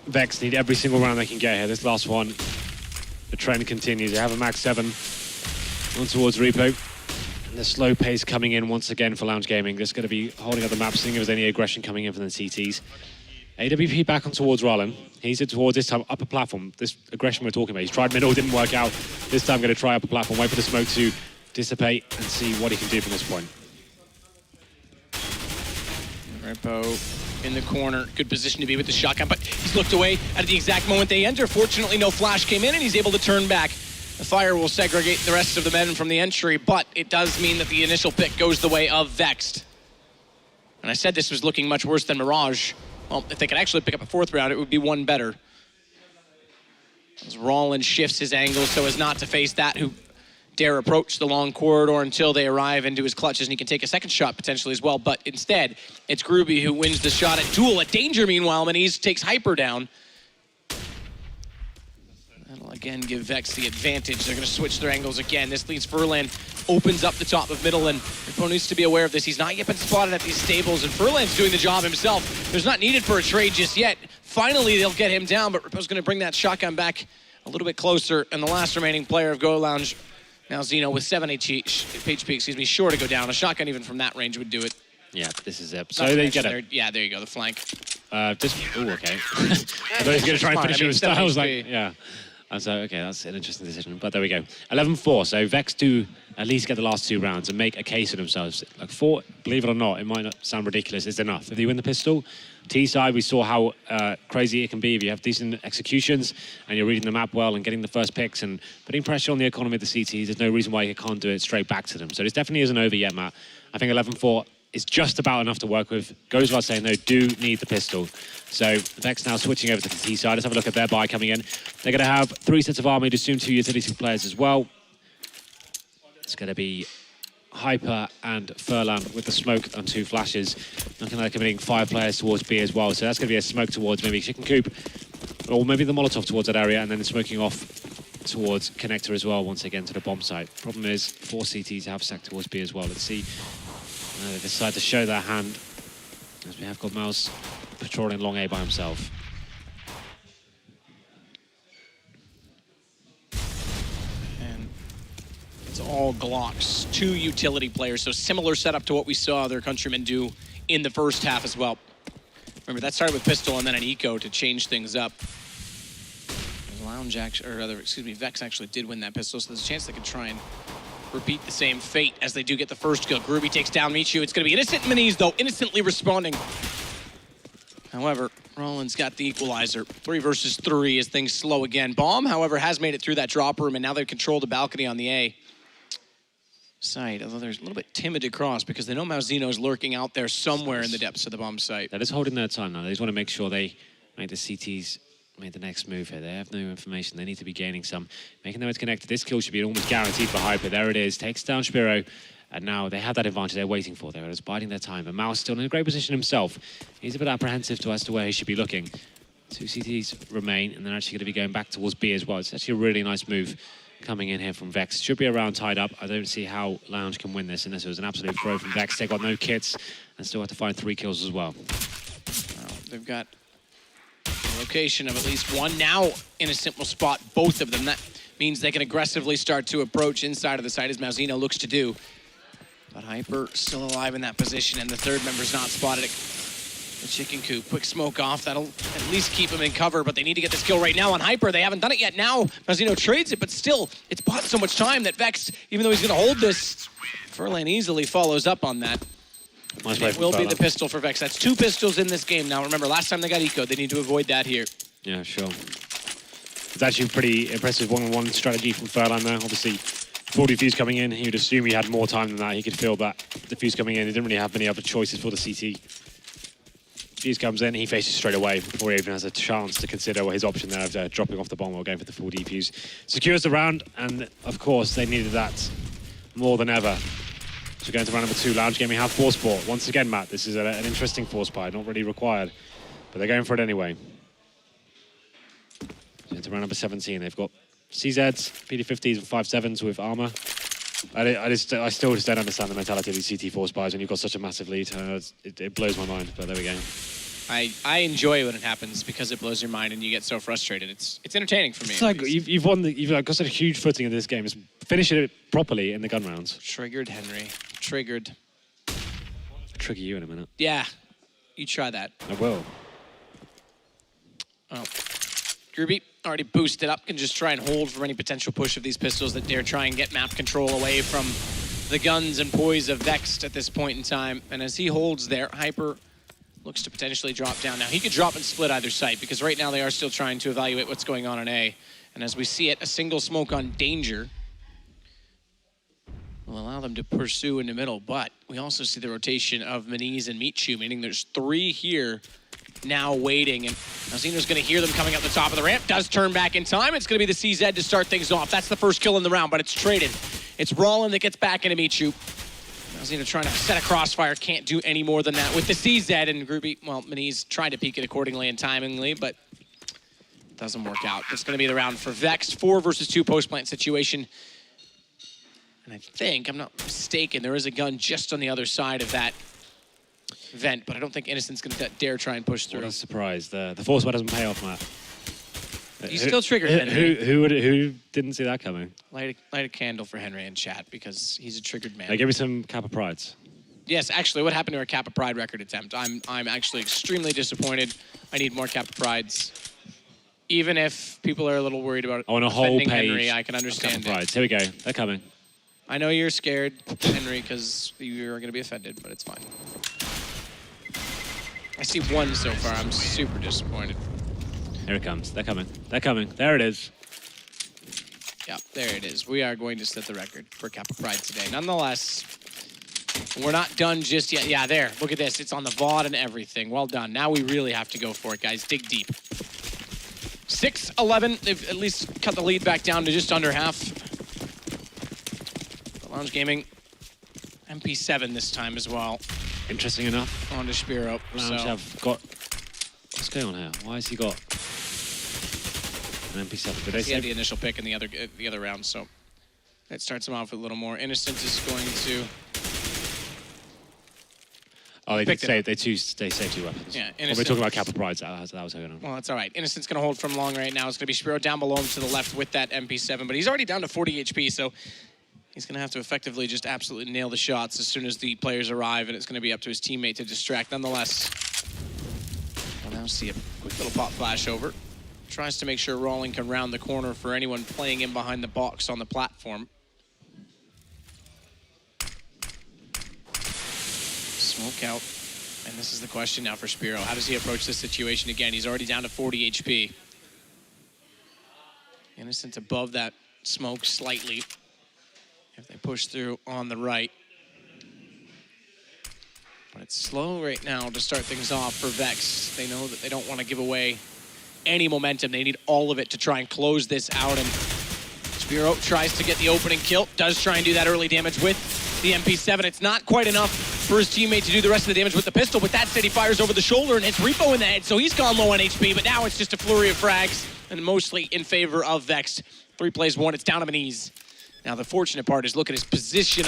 Vex need every single round they can get here. This last one, the trend continues. They have a max 7 on towards Repo. And the slow pace coming in once again for Lounge Gaming. Just going to be holding up the map, seeing if there's any aggression coming in from the CTs. AWP back on towards Rollin. He's towards this time upper platform. This aggression we're talking about. He's tried middle, didn't work out. This time going to try upper platform. Wait for the smoke to dissipate and see what he can do from this point. Repo in the corner. Good position to be with the shotgun, but he's looked away at the exact moment they enter. Fortunately, no flash came in and he's able to turn back. The fire will segregate the rest of the men from the entry, but it does mean that the initial pick goes the way of Vexed. And I said this was looking much worse than Mirage. Well, if they could actually pick up a 4th round, it would be one better. As Rollin shifts his angle so as not to face that who dare approach the long corridor until they arrive into his clutches, and he can take a second shot potentially as well. But instead, it's Groovy who wins the shot at Duel. At Danger, meanwhile, Maniz takes Hyper down. That'll again give Vex the advantage. They're going to switch their angles again. This leads Furlan, opens up the top of middle, and Ripo needs to be aware of this. He's not yet been spotted at these stables, and Furlan's doing the job himself. There's not needed for a trade just yet. Finally, they'll get him down, but Ripo's going to bring that shotgun back a little bit closer, and the last remaining player of Go Lounge, now Zeno with 7 HP, sure to go down. A shotgun even from that range would do it. Yeah, this is it. So they get it. Yeah, there you go, the flank. Okay. I thought he was going to try and finish it with style. I was like, yeah. And so, okay, that's an interesting decision. But there we go. 11-4. So Vex do at least get the last 2 rounds and make a case of themselves. Like 4, believe it or not, it might not sound ridiculous, it's enough. If you win the pistol, T side, we saw how crazy it can be if you have decent executions and you're reading the map well and getting the first picks and putting pressure on the economy of the CTs. There's no reason why you can't do it straight back to them. So this definitely isn't over yet, Matt. I think 11-4 is just about enough to work with. Goes without saying, they do need the pistol. So Vex now switching over to the T side. Let's have a look at their buy coming in. They're going to have 3 sets of armor, soon 2 utility players as well. It's going to be Hyper and Furlan with the smoke and 2 flashes. Looking like committing 5 players towards B as well. So that's going to be a smoke towards maybe Chicken Coop, or maybe the Molotov towards that area, and then smoking off towards Connector as well, once again to the bomb site. Problem is, 4 CTs have sacked towards B as well. Let's see. They decide to show their hand, as we have got Mouse patrolling long A by himself. And it's all Glocks, 2 utility players, so similar setup to what we saw their countrymen do in the first half as well. Remember, that started with pistol and then an eco to change things up. Lounge actually, or rather, excuse me, Vex actually did win that pistol, so there's a chance they could try and repeat the same fate as they do get the first kill. Groovy takes down Michu. It's going to be innocent Maniz, though, innocently responding. However, Roland's got the equalizer. 3 versus 3 as things slow again. Bomb, however, has made it through that drop room, and now they've controlled the balcony on the A side, although there's a little bit timid across because they know Mauzino's lurking out there somewhere in the depths of the bomb site. That is holding their time now. They just want to make sure they make the CTs made the next move here. They have no information. They need to be gaining some. Making them connected. This kill should be almost guaranteed for Hyper. There it is. Takes down Spiro. And now they have that advantage they're waiting for. They're just biding their time. But Mouse still in a great position himself. He's a bit apprehensive as to where he should be looking. 2 CTs remain, and they're actually going to be going back towards B as well. It's actually a really nice move coming in here from Vex. Should be around tied up. I don't see how Lounge can win this unless it was an absolute throw from Vex. They've got no kits and still have to find 3 kills as well. They've got a location of at least 1 now in a simple spot, both of them. That means they can aggressively start to approach inside of the site as Mauzino looks to do. But Hyper still alive in that position, and the 3rd member's not spotted. The Chicken Coop, quick smoke off. That'll at least keep him in cover, but they need to get this kill right now on Hyper. They haven't done it yet. Now Mauzino trades it, but still, it's bought so much time that Vex, even though he's going to hold this, Furlan easily follows up on that. Nice It will be the pistol for Vex. That's 2 pistols in this game. Now, remember, last time they got eco, they need to avoid that here. Yeah, sure. It's actually a pretty impressive one-on-one strategy from Furlan there. Obviously, 4 defuse coming in. You'd assume he had more time than that. He could feel that defuse coming in. He didn't really have many other choices for the CT. Defuse comes in, he faces straight away before he even has a chance to consider his option there of dropping off the bomb or going for the full defuse. Secures the round, and of course, they needed that more than ever. So going to round number 2, Lounge Gaming have Force Sport. Once again, Matt, this is an interesting Force buy, not really required, but they're going for it anyway. Into round number 17, they've got CZs, PD50s, and 5.7s with armor. I still just don't understand the mentality of these CT Force buys when you've got such a massive lead. It blows my mind, but there we go. I enjoy when it happens because it blows your mind and you get so frustrated. It's entertaining for me. It's like you've won. You've got such a huge footing in this game. It's finishing it properly in the gun rounds. Triggered, Henry. Triggered. I'll trigger you in a minute. Yeah, you try that. I will. Oh, Groovy already boosted up. Can just try and hold for any potential push of these pistols that dare try and get map control away from the guns and poise of Vexed at this point in time. And as he holds there, Hyper looks to potentially drop down. Now, he could drop and split either site because right now they are still trying to evaluate what's going on in A. And as we see it, a single smoke on Danger will allow them to pursue in the middle. But we also see the rotation of Maniz and Michu, meaning there's 3 here now waiting. And Mauzino's going to hear them coming up the top of the ramp. Does turn back in time. It's going to be the CZ to start things off. That's the first kill in the round, but it's traded. It's Rollin that gets back into Michu. Malzino trying to set a crossfire, can't do any more than that with the CZ, and Groovy, well, Miniz tried to peek it accordingly and timingly, but doesn't work out. It's going to be the round for Vexed, 4 versus 2 post-plant situation. And I think, I'm not mistaken, there is a gun just on the other side of that vent, but I don't think Innocent's going to dare try and push through. What a surprise. The force doesn't pay off, Matt. You still triggered Henry. Who didn't see that coming? Light a candle for Henry in chat because he's a triggered man. Hey, give me some Kappa Prides. Yes, actually, what happened to our Kappa Pride record attempt? I'm actually extremely disappointed. I need more Kappa Prides. Even if people are a little worried about on a whole page Henry, I can understand Kappa Prides. Here we go. They're coming. I know you're scared, Henry, because you're going to be offended, but it's fine. I see one so far. I'm super disappointed. Here it comes. They're coming. They're coming. There it is. Yeah, there it is. We are going to set the record for Kappa Pride today. Nonetheless, we're not done just yet. Yeah, there. Look at this. It's on the VOD and everything. Well done. Now we really have to go for it, guys. Dig deep. 6-11. They've at least cut the lead back down to just under half. Lounge Gaming, MP7 this time as well. Interesting enough. On to Spiro. Lounge have got... What's going on here? Why has he got an MP7? Did they he say... had the initial pick in the other round, so that starts him off with a little more. Innocent is going to... Oh, they did say they say 2 weapons. Yeah, Innocent... We're talking about Kappa Prides. That was going on. Well, that's all right. Innocent's going to hold from long right now. It's going to be Spiro down below him to the left with that MP7, but he's already down to 40 HP, so he's going to have to effectively just absolutely nail the shots as soon as the players arrive, and it's going to be up to his teammate to distract. Nonetheless, we'll now see a quick little pop flash over. Tries to make sure Rolling can round the corner for anyone playing in behind the box on the platform. Smoke out. And this is the question now for Spiro. How does he approach this situation again? He's already down to 40 HP. Innocent above that smoke slightly. If they push through on the right. But it's slow right now to start things off for Vex. They know that they don't want to give away any momentum. They need all of it to try and close this out. And Spiro tries to get the opening kill. Does try and do that early damage with the MP7. It's not quite enough for his teammate to do the rest of the damage with the pistol. But that said, he fires over the shoulder and hits Repo in the head. So he's gone low on HP. But now it's just a flurry of frags. And mostly in favor of Vex. 3 plays 1. It's down to Miniz. Now, the fortunate part is look at his position.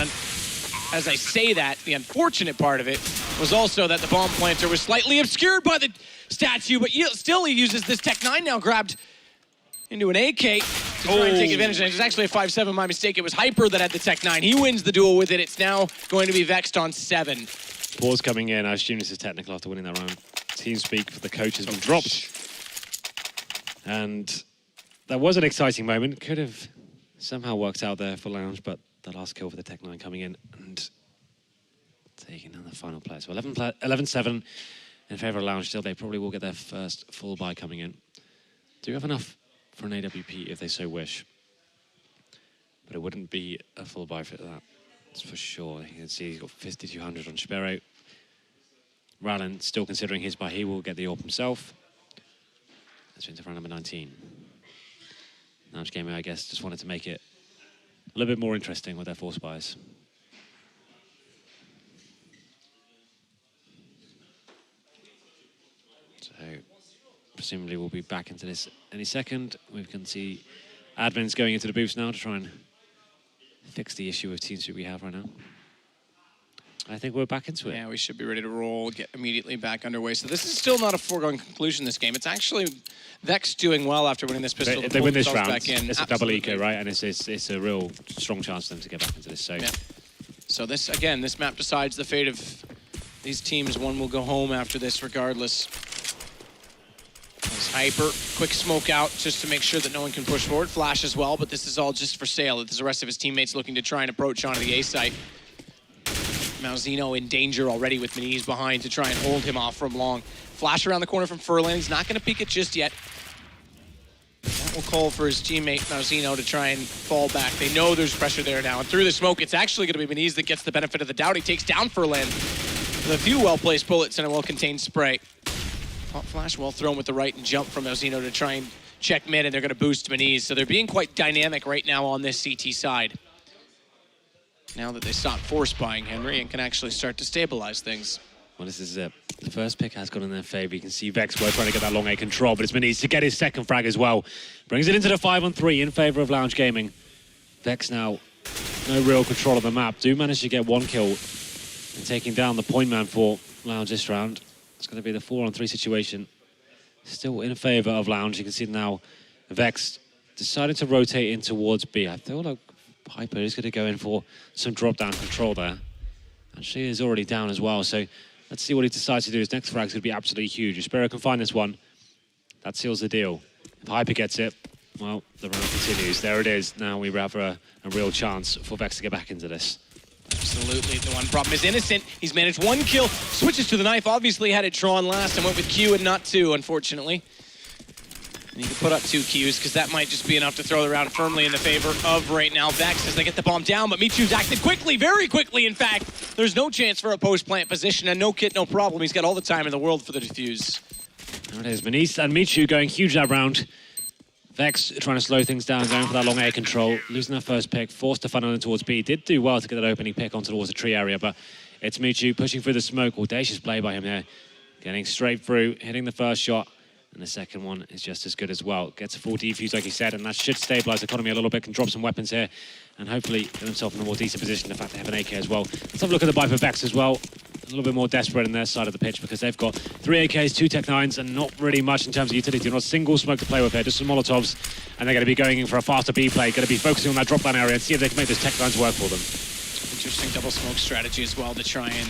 As I say that, the unfortunate part of it was also that the bomb planter was slightly obscured by the statue, but still he uses this Tech 9 now grabbed into an AK to try and take advantage. And it's actually a 5-7, my mistake. It was Hyper that had the Tech 9. He wins the duel with it. It's now going to be Vexed on 7. Pause coming in. I assume this is technical after winning that round. TeamSpeak for the coach has been dropped. And that was an exciting moment. Could have somehow worked out there for Lounge, but the last kill for the Tech 9 coming in and taking down the final play. So 11-7 in favor of Lounge. Still, they probably will get their first full buy coming in. Do have enough for an AWP if they so wish. But it wouldn't be a full buy for that. That's for sure. You can see he's got 5,200 on Spiro. Rallen still considering his buy. He will get the AWP himself. That's into round number 19. Lounge Gaming, I guess, just wanted to make it a little bit more interesting with their force buys. So, presumably we'll be back into this any second. We can see admins going into the booths now to try and fix the issue with TeamSpeak we have right now. I think we're back into it. Yeah, we should be ready to roll, get immediately back underway. So this is still not a foregone conclusion, this game. It's actually Vex doing well after winning this pistol. If they win this round, back in. It's a double eco, right? And it's a real strong chance for them to get back into this. So, yeah. So this, again, this map decides the fate of these teams. One will go home after this regardless. There's Hyper, quick smoke out just to make sure that no one can push forward. Flash as well, but this is all just for sale. There's the rest of his teammates looking to try and approach onto the A site. Malzino in danger already with Miniz behind to try and hold him off from long. Flash around the corner from Furlan. He's not going to peek it just yet. That will call for his teammate Malzino to try and fall back. They know there's pressure there now. And through the smoke, it's actually going to be Miniz that gets the benefit of the doubt. He takes down Furlan with a few well-placed bullets and a well-contained spray. Pop flash well thrown with the right and jump from Malzino to try and check mid, and they're going to boost Miniz. So they're being quite dynamic right now on this CT side. now that they stopped force buying Henry and can actually start to stabilize things. Well, this is it. The first pick has gone in their favor. You can see Vexed were trying to get that long A control, but it's Maniz to get his second frag as well. Brings it into the 5-on-3 in favor of Lounge Gaming. Vexed now, no real control of the map. Do manage to get one kill and taking down the point man for Lounge this round. It's going to be the 4-on-3 situation. Still in favor of Lounge. You can see now Vexed decided to rotate in towards B. I feel like Hyper is going to go in for some drop-down control there. And she is already down as well, so let's see what he decides to do. His next frag is going to be absolutely huge. If Spiro can find this one, that seals the deal. If Hyper gets it, well, the round continues. There it is. Now we have a real chance for Vex to get back into this. Absolutely. The one problem is Innocent. He's managed one kill, switches to the knife, obviously had it drawn last and went with Q and not 2, unfortunately. And he can put up 2 Qs because that might just be enough to throw the round firmly in the favor of right now Vex as they get the bomb down, but Michu's acted quickly, very quickly in fact. There's no chance for a post-plant position and no kit, no problem. He's got all the time in the world for the defuse. There it is, Maniz and Michu going huge that round. Vex trying to slow things down, going for that long A control, losing that first pick, forced to funnel in towards B. Did do well to get that opening pick onto towards the tree area, but it's Michu pushing through the smoke. Audacious play by him there. Getting straight through, hitting the first shot, and the second one is just as good as well. Gets a full defuse, like he said, and that should stabilize the economy a little bit, can drop some weapons here, and hopefully get himself in a more decent position. The fact they have an AK as well. Let's have a look at the buy for Vex as well. A little bit more desperate in their side of the pitch because they've got 3 AKs, 2 Tech 9s, and not really much in terms of utility. Not a single smoke to play with here, just some Molotovs. And they're going to be going in for a faster B play, going to be focusing on that drop down area and see if they can make those Tech 9s work for them. Interesting double smoke strategy as well to try and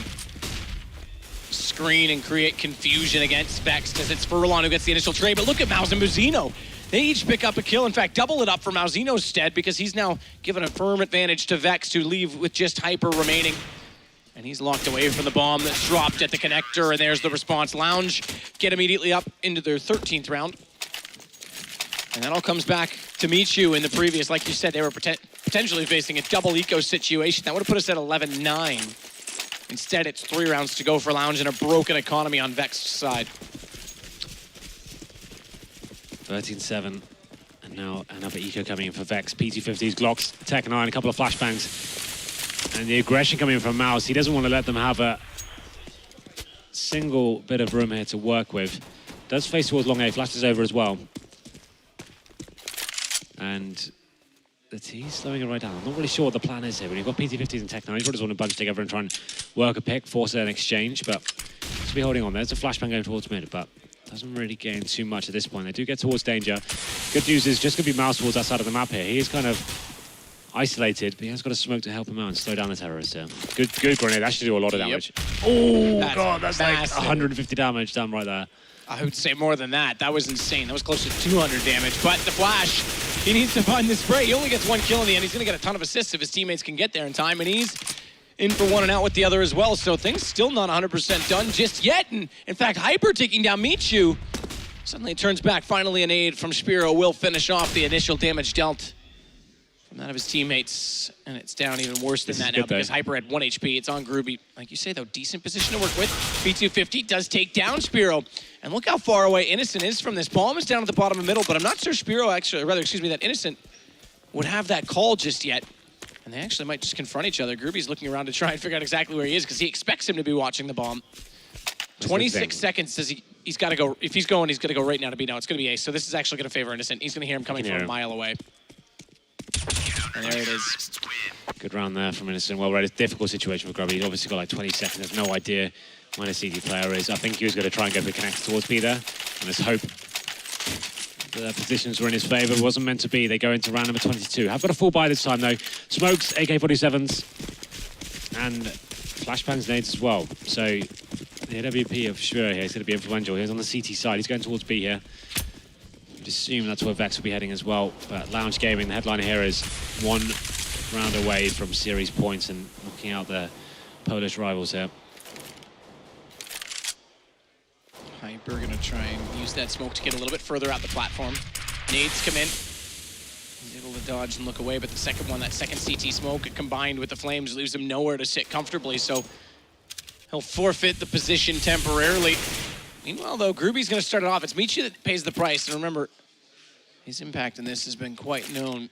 screen and create confusion against Vex as it's Furlon who gets the initial trade. But look at Mouse and Muzino. They each pick up a kill. In fact, double it up for Mouzino's stead because he's now given a firm advantage to Vex to leave with just Hyper remaining. And he's locked away from the bomb that's dropped at the connector, and there's the response. Lounge get immediately up into their 13th round. And that all comes back to Michu in the previous. Like you said, they were potentially facing a double eco situation. That would have put us at 11-9. Instead, it's 3 rounds to go for Lounge and a broken economy on Vex's side. 13-7. And now another eco coming in for Vex. P250s, Glocks, Tech 9, a couple of flashbangs. And the aggression coming from Mouse, he doesn't want to let them have a single bit of room here to work with. Does face towards long A, flashes over as well. And the T's slowing it right down. I'm not really sure what the plan is here. When you've got PT50s and Tech 9, you just want to bunch together and try and work a pick, force an exchange, but just be holding on. There's a flashbang going towards mid, but doesn't really gain too much at this point. They do get towards danger. Good news is just going to be Mouse towards that side of the map here. He is kind of isolated, but he has got a smoke to help him out and slow down the terrorist here. Good grenade. That should do a lot of damage. Yep. Oh, God, that's massive. Like 150 damage done right there. I would say more than that. That was insane. That was close to 200 damage. But the flash, he needs to find the spray. He only gets 1 kill in the end. He's going to get a ton of assists if his teammates can get there in time. And he's in for 1 and out with the other as well. So things still not 100% done just yet. And in fact, Hyper taking down Michu. Suddenly it turns back. Finally an aid from Spiro will finish off the initial damage dealt from that of his teammates, and it's down even worse than that now because Hyper had 1 HP. It's on Groovy. Like you say, though, decent position to work with. B250 does take down Spiro. And look how far away Innocent is from this. Bomb is down at the bottom of the middle, but I'm not sure Spiro actually, or rather, excuse me, that Innocent would have that call just yet. And they actually might just confront each other. Groovy's looking around to try and figure out exactly where he is because he expects him to be watching the bomb. 26 seconds does he's got to go. If he's going, he's going to go right now to B now. It's going to be Ace. So this is actually going to favor Innocent. He's going to hear him coming from a mile away. And there it is. Good round there from Innocent. Well read. It's a difficult situation for Grubby. He's obviously got like 20 seconds. Has no idea where the CD player is. I think he was going to try and go for connect towards B there. And let's hope the positions were in his favour. It wasn't meant to be. They go into round number 22. Have got a full buy this time though. Smokes, AK-47s, and flashbangs nades as well. So the AWP of Shura here is going to be influential. He's on the CT side. He's going towards B here. I'd assume that's where Vex will be heading as well. But Lounge Gaming, the headliner here, is 1 round away from series points and knocking out their Polish rivals here. Hyper going to try and use that smoke to get a little bit further out the platform. Nades come in. He's able to dodge and look away, but the second one, that second CT smoke combined with the flames, leaves him nowhere to sit comfortably, so he'll forfeit the position temporarily. Meanwhile, though, Groovy's going to start it off. It's Michi that pays the price. And remember, his impact in this has been quite known.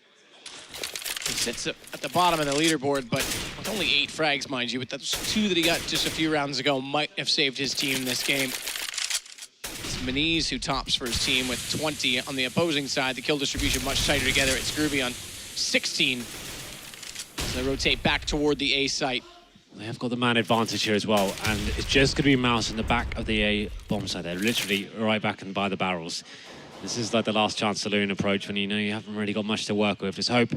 He sits at the bottom of the leaderboard, but with only 8 frags, mind you, but those 2 that he got just a few rounds ago might have saved his team in this game. It's Maniz who tops for his team with 20. On the opposing side, the kill distribution much tighter together. It's Groovy on 16. As they rotate back toward the A site. They have got the man advantage here as well, and it's just going to be Mouse in the back of the A bomb site. They're literally right back and by the barrels. This is like the last chance saloon approach when you know you haven't really got much to work with. Just hope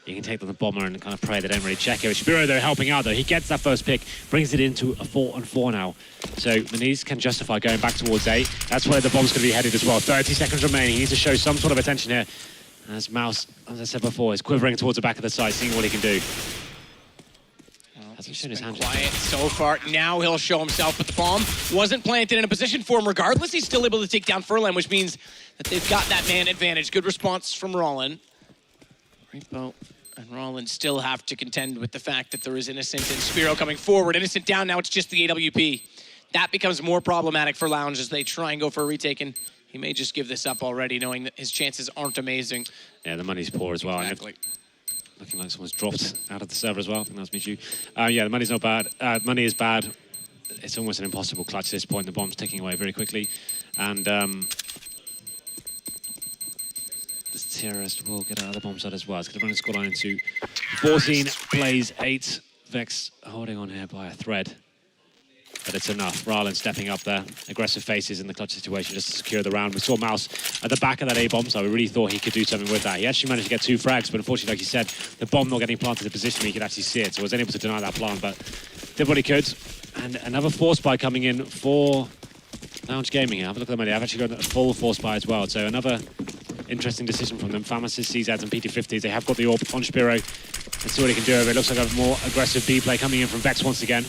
you can take on the bomber and kind of pray they don't really check it. Spiro, though, helping out, though. He gets that first pick, brings it into a 4-on-4 now. So Maniz can justify going back towards A. That's where the bomb's going to be headed as well. 30 seconds remaining. He needs to show some sort of attention here. As Mouse, as I said before, is quivering towards the back of the site, seeing what he can do. He's been quiet so far. Now he'll show himself, but the bomb wasn't planted in a position for him. Regardless, he's still able to take down Furlan, which means that they've got that man advantage. Good response from Rollin. Repo and Rollin still have to contend with the fact that there is Innocent and Spiro coming forward. Innocent down, now it's just the AWP. That becomes more problematic for Lounge as they try and go for a retake, and he may just give this up already, knowing that his chances aren't amazing. Yeah, the money's poor as well. Exactly. Looking like someone's dropped out of the server as well. I think that's Michu. Yeah, the money's not bad. Money is bad. It's almost an impossible clutch at this point. The bomb's ticking away very quickly. And this terrorist will get out of the bomb side as well. It's going to run the scoreline into 14 plays 8. Vex holding on here by a thread. But it's enough. Rylan stepping up there. Aggressive faces in the clutch situation just to secure the round. We saw Mouse at the back of that A-bomb, so we really thought he could do something with that. He actually managed to get 2 frags, but unfortunately, like you said, the bomb not getting planted in a position where he could actually see it, so was unable to deny that plan, but did what he could. And another force buy coming in for Lounge Gaming here. Have a look at the money. I've actually got a full force buy as well, so another interesting decision from them. Pharmacists, CZs, and PT50s. They have got the AWP on Spiro. Let's see what he can do over it. Looks like a more aggressive B play coming in from Vex once again.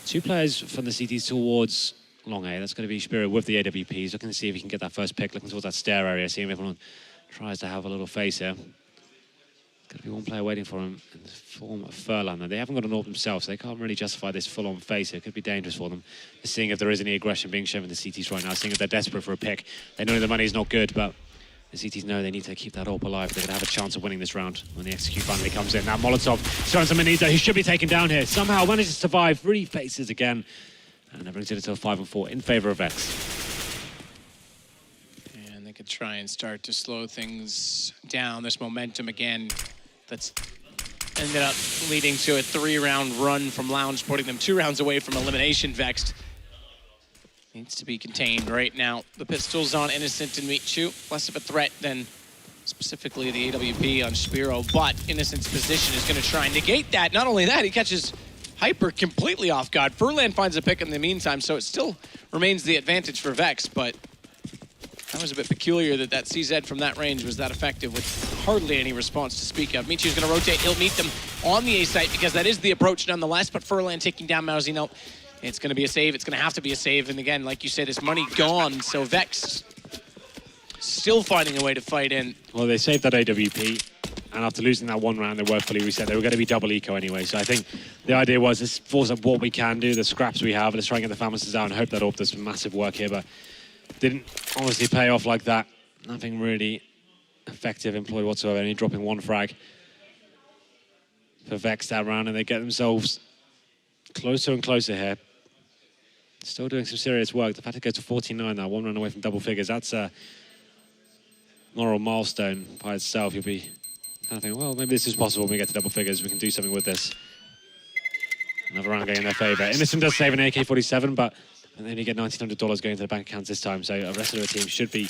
2 players from the CTs towards long A. That's going to be Spiro with the AWPs. Looking to see if he can get that first pick. Looking towards that stair area. Seeing if everyone tries to have a little face here. Going to be one player waiting for him in the form of Furlan. They haven't got an AWP themselves, so they can't really justify this full-on face here. It could be dangerous for them. Just seeing if there is any aggression being shown in the CTs right now. Seeing if they're desperate for a pick. They know the money is not good, but the CTs know they need to keep that AWP alive. They're going to have a chance of winning this round when the execute finally comes in. Now Molotov showing some Maniza. He should be taken down here. Somehow manages to survive. 3 faces again. And that brings it to a 5-4 in favor of Vex. And they could try and start to slow things down. This momentum again that's ended up leading to a 3-round run from Lounge, putting them 2 rounds away from elimination. Vexed needs to be contained right now. The pistols on Innocent and Michu, less of a threat than specifically the AWP on Spiro, but Innocent's position is going to try and negate that. Not only that, he catches Hyper completely off guard. Furlan finds a pick in the meantime, so it still remains the advantage for Vex, but that was a bit peculiar that that CZ from that range was that effective with hardly any response to speak of. Michu's going to rotate. He'll meet them on the A site because that is the approach nonetheless, but Furlan taking down Mousy. It's going to be a save. It's going to have to be a save. And again, like you said, his money gone. So Vex still finding a way to fight in. Well, they saved that AWP. And after losing that 1 round, they were fully reset. They were going to be double eco anyway. So I think the idea was let's force up what we can do, the scraps we have. Let's try and get the pharmacists out and hope that AWP does some massive work here. But didn't honestly pay off like that. Nothing really effective employed whatsoever. Only dropping 1 frag for Vex that round. And they get themselves closer and closer here. Still doing some serious work. The fact it goes to 49 now, 1 run away from double figures. That's a moral milestone by itself. You'll be kind of thinking, well, maybe this is possible when we get to double figures. We can do something with this. Another round going in their favor. Innocent does save an AK-47, but they only get $1,900 going to the bank accounts this time. So the rest of the team should be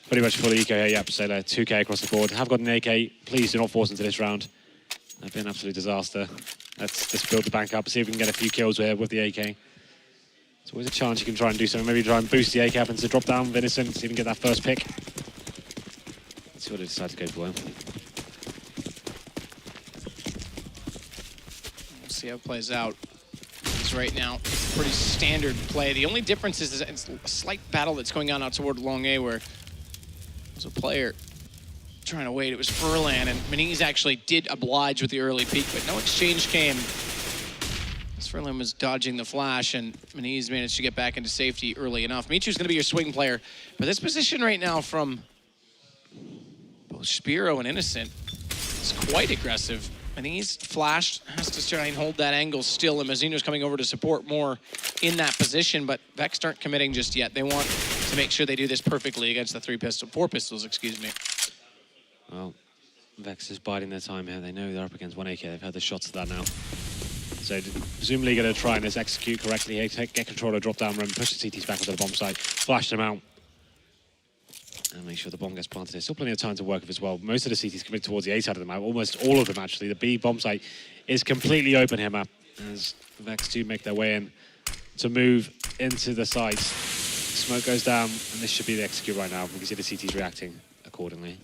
pretty much fully eco here. Yep, so 2K across the board. Have got an AK. Please do not force into this round. That'd be an absolute disaster. Let's just build the bank up, see if we can get a few kills here with the AK. There's always a chance you can try and do something. Maybe try and boost the AK up into drop down with Innocent, see if we can get that first pick. Let's see what they decide to go for. We'll see how it plays out. Because right now, it's a pretty standard play. The only difference is it's a slight battle that's going on out toward Long A where there's a player trying to wait. It was Furlan, and Maniz actually did oblige with the early peek, but no exchange came. Furlan was dodging the flash, and Maniz managed to get back into safety early enough. Michu's going to be your swing player, but this position right now from both Spiro and Innocent is quite aggressive. I think he's flashed, has to try and hold that angle still, and Mazzino's coming over to support more in that position, but Vexed aren't committing just yet. They want to make sure they do this perfectly against the four pistols, excuse me. Well, Vexed is biding their time here. They know they're up against 1 AK. They've had the shots of that now. So presumably going to try and just execute correctly here, get control of drop down room, push the CTs back onto the bomb site, flash them out, and make sure the bomb gets planted. There's still plenty of time to work with as well. Most of the CTs coming towards the A side of the map, almost all of them actually. The B bomb site is completely open here, map, as Vexed do make their way in to move into the site. Smoke goes down, and this should be the execute right now. We can see the CTs reacting accordingly.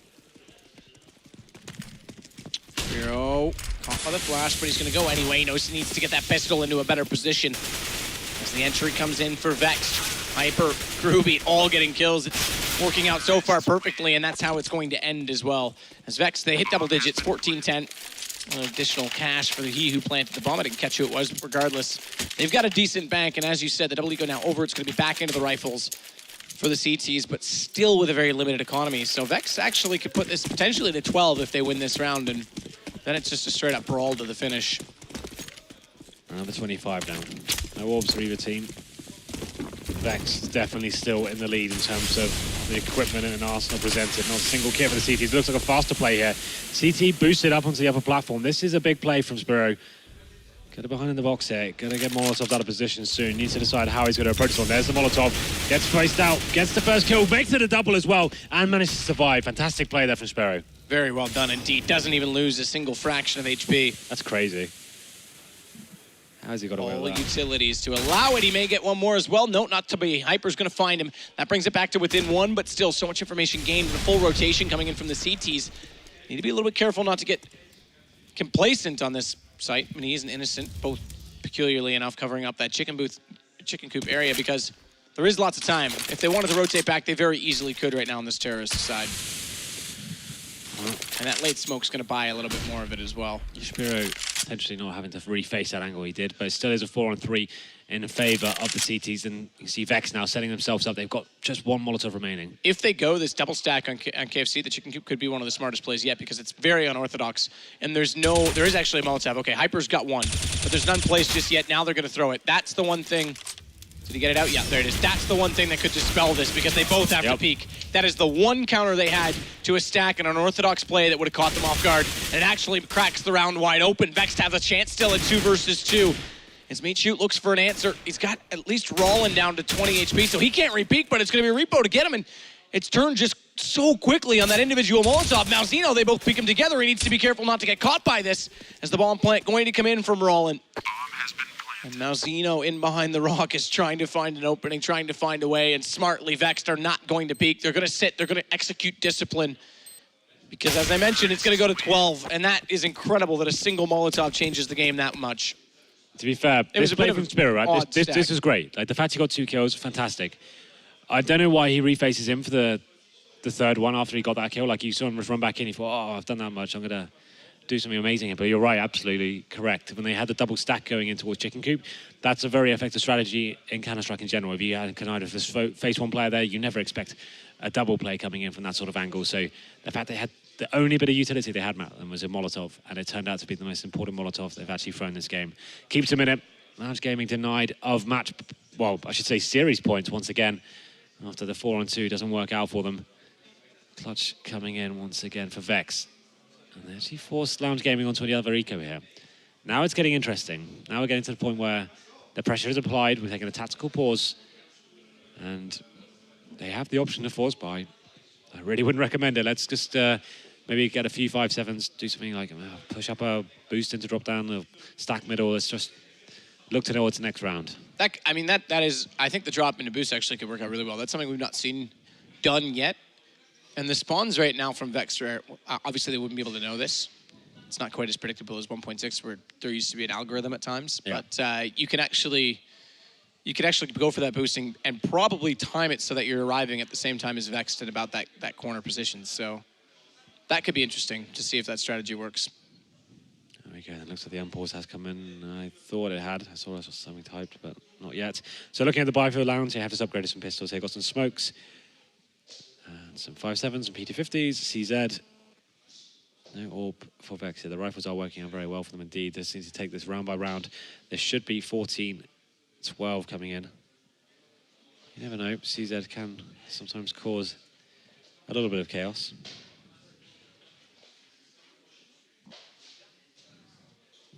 Hero caught by the flash, but he's going to go anyway. He knows he needs to get that pistol into a better position as the entry comes in for Vexed. Hyper, Groovy, all getting kills. It's working out so far perfectly, and that's how it's going to end as well. As Vexed, they hit double digits, 14-10. An additional cash for he who planted the bomb. I didn't catch who it was, but regardless, they've got a decent bank, and as you said, the double eco now over. It's going to be back into the rifles for the CTs, but still with a very limited economy. So Vexed actually could put this potentially to 12 if they win this round, and then it's just a straight-up brawl to the finish. Another 25 now. No orbs for either team. Vexed definitely still in the lead in terms of the equipment and arsenal presented. Not a single kit for the CTs. Looks like a faster play here. CT boosted up onto the upper platform. This is a big play from Spiro. Get it behind in the box here. Gonna get Molotov out of position soon. Needs to decide how he's going to approach this one. There's the Molotov. Gets placed out. Gets the first kill. Makes it a double as well. And manages to survive. Fantastic play there from Spiro. Very well done indeed. Doesn't even lose a single fraction of HP. That's crazy. How's he got away with that? All utilities to allow it. He may get one more as well. No, not to be. Hyper's going to find him. That brings it back to within one, but still so much information gained. The full rotation coming in from the CTs. Need to be a little bit careful not to get complacent on this site. I mean, he isn't innocent, both peculiarly enough covering up that chicken coop area, because there is lots of time. If they wanted to rotate back, they very easily could right now on this terrorist side. And that late smoke's going to buy a little bit more of it as well. Spiro potentially not having to reface that angle he did, but it still is a 4-on-3 in favour of the CTs. And you see Vex now setting themselves up. They've got just one Molotov remaining. If they go this double stack on KFC, the chicken coop could be one of the smartest plays yet, because it's very unorthodox. And there is actually a Molotov. Okay, Hyper's got one, but there's none placed just yet. Now they're going to throw it. That's the one thing. Did he get it out? Yeah, there it is. That's the one thing that could dispel this, because they both have to peek. That is the one counter they had to a stack and an unorthodox play that would have caught them off guard. And it actually cracks the round wide open. Vexed have a chance still at 2 versus 2. As Meat Shoot looks for an answer. He's got at least Rollin down to 20 HP, so he can't re-peek, but it's going to be a repo to get him. And it's turned just so quickly on that individual Molotov. Mazzino, they both peek him together. He needs to be careful not to get caught by this, as the bomb plant going to come in from Rollin. And Mazzino in behind the rock is trying to find an opening, trying to find a way, and smartly Vexed are not going to peek. They're going to sit, they're going to execute discipline. Because as I mentioned, it's going to go to 12, and that is incredible that a single Molotov changes the game that much. To be fair, it was a bit of from Spiro, right? This is great. Like, the fact he got 2 kills, fantastic. I don't know why he refaces him for the third one after he got that kill. Like, you saw him run back in, he thought, oh, I've done that much, I'm going to do something amazing here. But you're right, absolutely correct. When they had the double stack going in towards Chicken Coop, that's a very effective strategy in Counter-Strike in general. If you had kind of this face one player there, you never expect a double play coming in from that sort of angle. So the fact they had the only bit of utility they had, Matt, was a Molotov, and it turned out to be the most important Molotov they've actually thrown this game. Keeps them in it. Lounge Gaming denied of match, well, I should say series points once again, after the 4-on-2 doesn't work out for them. Clutch coming in once again for Vex. And they actually forced Lounge Gaming onto the other eco here. Now it's getting interesting. Now we're getting to the point where the pressure is applied. We're taking a tactical pause. And they have the option to force buy. I really wouldn't recommend it. Let's just maybe get a few 5-7s, do something like push up a boost into drop down, or stack middle. Let's just look to know what's the next round. That is, I think the drop into boost actually could work out really well. That's something we've not seen done yet. And the spawns right now from Vexed, obviously they wouldn't be able to know this. It's not quite as predictable as 1.6, where there used to be an algorithm at times. Yeah. But you can actually go for that boosting and probably time it so that you're arriving at the same time as Vexed at about that corner position. So that could be interesting to see if that strategy works. There we go. It looks like the unpause has come in. I thought it had. I saw something typed, but not yet. So looking at the Biofield Lounge, they have just upgraded some pistols here. Got some smokes. And some 5.7s, some PT50s, CZ. No orb for Vexed. The rifles are working out very well for them indeed. They just need to take this round by round. There should be 14-12 coming in. You never know. CZ can sometimes cause a little bit of chaos.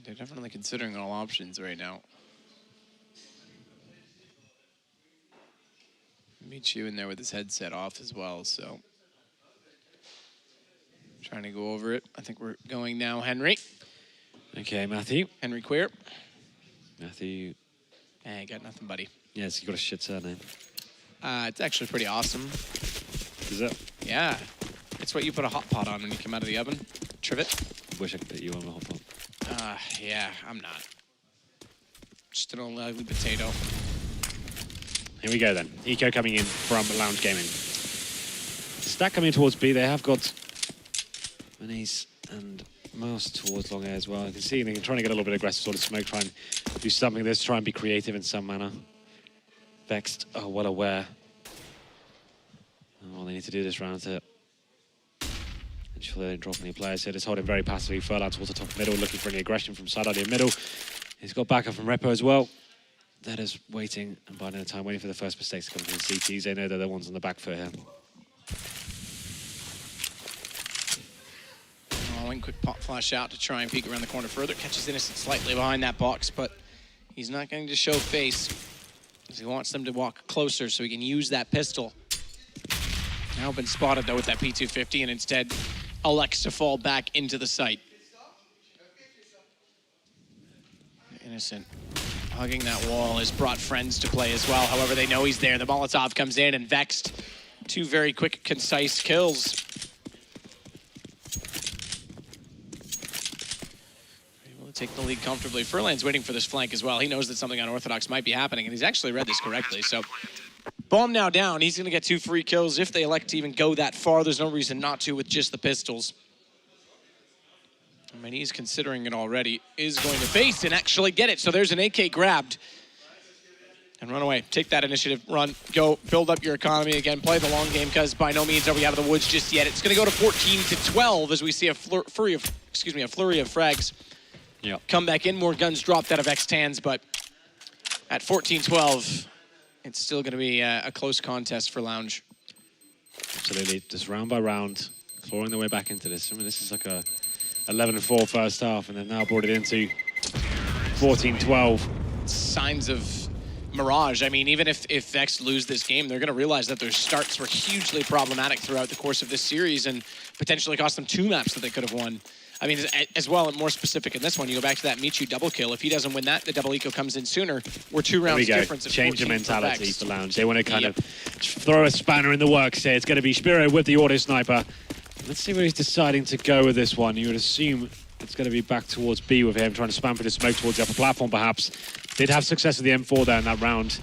They're definitely considering all options right now. Michu in there with his headset off as well, so trying to go over it. I think we're going now, Henry. Okay, Matthew. Henry Queer. Matthew. Hey, got nothing, buddy. Yes, you got a shit surname. It's actually pretty awesome. Is it? Yeah. It's what you put a hot pot on when you come out of the oven. Trivet. Wish I could put you on the hot pot. Yeah, I'm not. Just an old ugly potato. Here we go then. Eco coming in from Lounge Gaming. Stack coming towards B. They have got Maniz and Mouse towards long A as well. You can see they're trying to get a little bit aggressive, sort of smoke, try and do something. Let's try and be creative in some manner. Vexed are well aware. Well, they need to do this round to ensure they don't drop any players here. Just holding very passively. Furlan towards the top middle, looking for any aggression from side idea middle. He's got backup from Repo as well. That is waiting and biding the time, waiting for the first mistakes to come from the CTs. They know they're the ones on the back foot here. One quick pop flash out to try and peek around the corner further. Catches Innocent slightly behind that box, but he's not going to show face, because he wants them to walk closer so he can use that pistol. Now been spotted, though, with that P250, and instead elects to fall back into the site. Innocent hugging that wall has brought friends to play as well. However, they know he's there. The Molotov comes in, and Vexed, 2 very quick, concise kills. Able to take the lead comfortably. Furlan's waiting for this flank as well. He knows that something unorthodox might be happening, and he's actually read this correctly. So, bomb now down. He's going to get 2 free kills if they elect to even go that far. There's no reason not to with just the pistols. I mean, he's considering it already. Is going to face and actually get it. So there's an AK grabbed. And run away. Take that initiative. Run. Go. Build up your economy again. Play the long game, because by no means are we out of the woods just yet. It's going to go to 14-12 as we see a flurry of frags come back in. More guns dropped out of Vexed hands, but at 14-12, it's still going to be a close contest for Lounge. Absolutely. Just round by round, clawing their way back into this. I mean, this is like a 11-4 first half, and they've now brought it into 14-12. Signs of mirage. I mean, even if Vexed lose this game, they're going to realize that their starts were hugely problematic throughout the course of this series and potentially cost them 2 maps that they could have won. I mean, as well, and more specific in this one, you go back to that Michu double kill. If he doesn't win that, the double eco comes in sooner. We're 2 rounds difference. Change the mentality for Lounge. They want to kind of throw a spanner in the works here. It's going to be Spiro with the auto sniper. Let's see where he's deciding to go with this one. You would assume it's going to be back towards B with him, trying to spam for the smoke towards the upper platform, perhaps. Did have success with the M4 there in that round.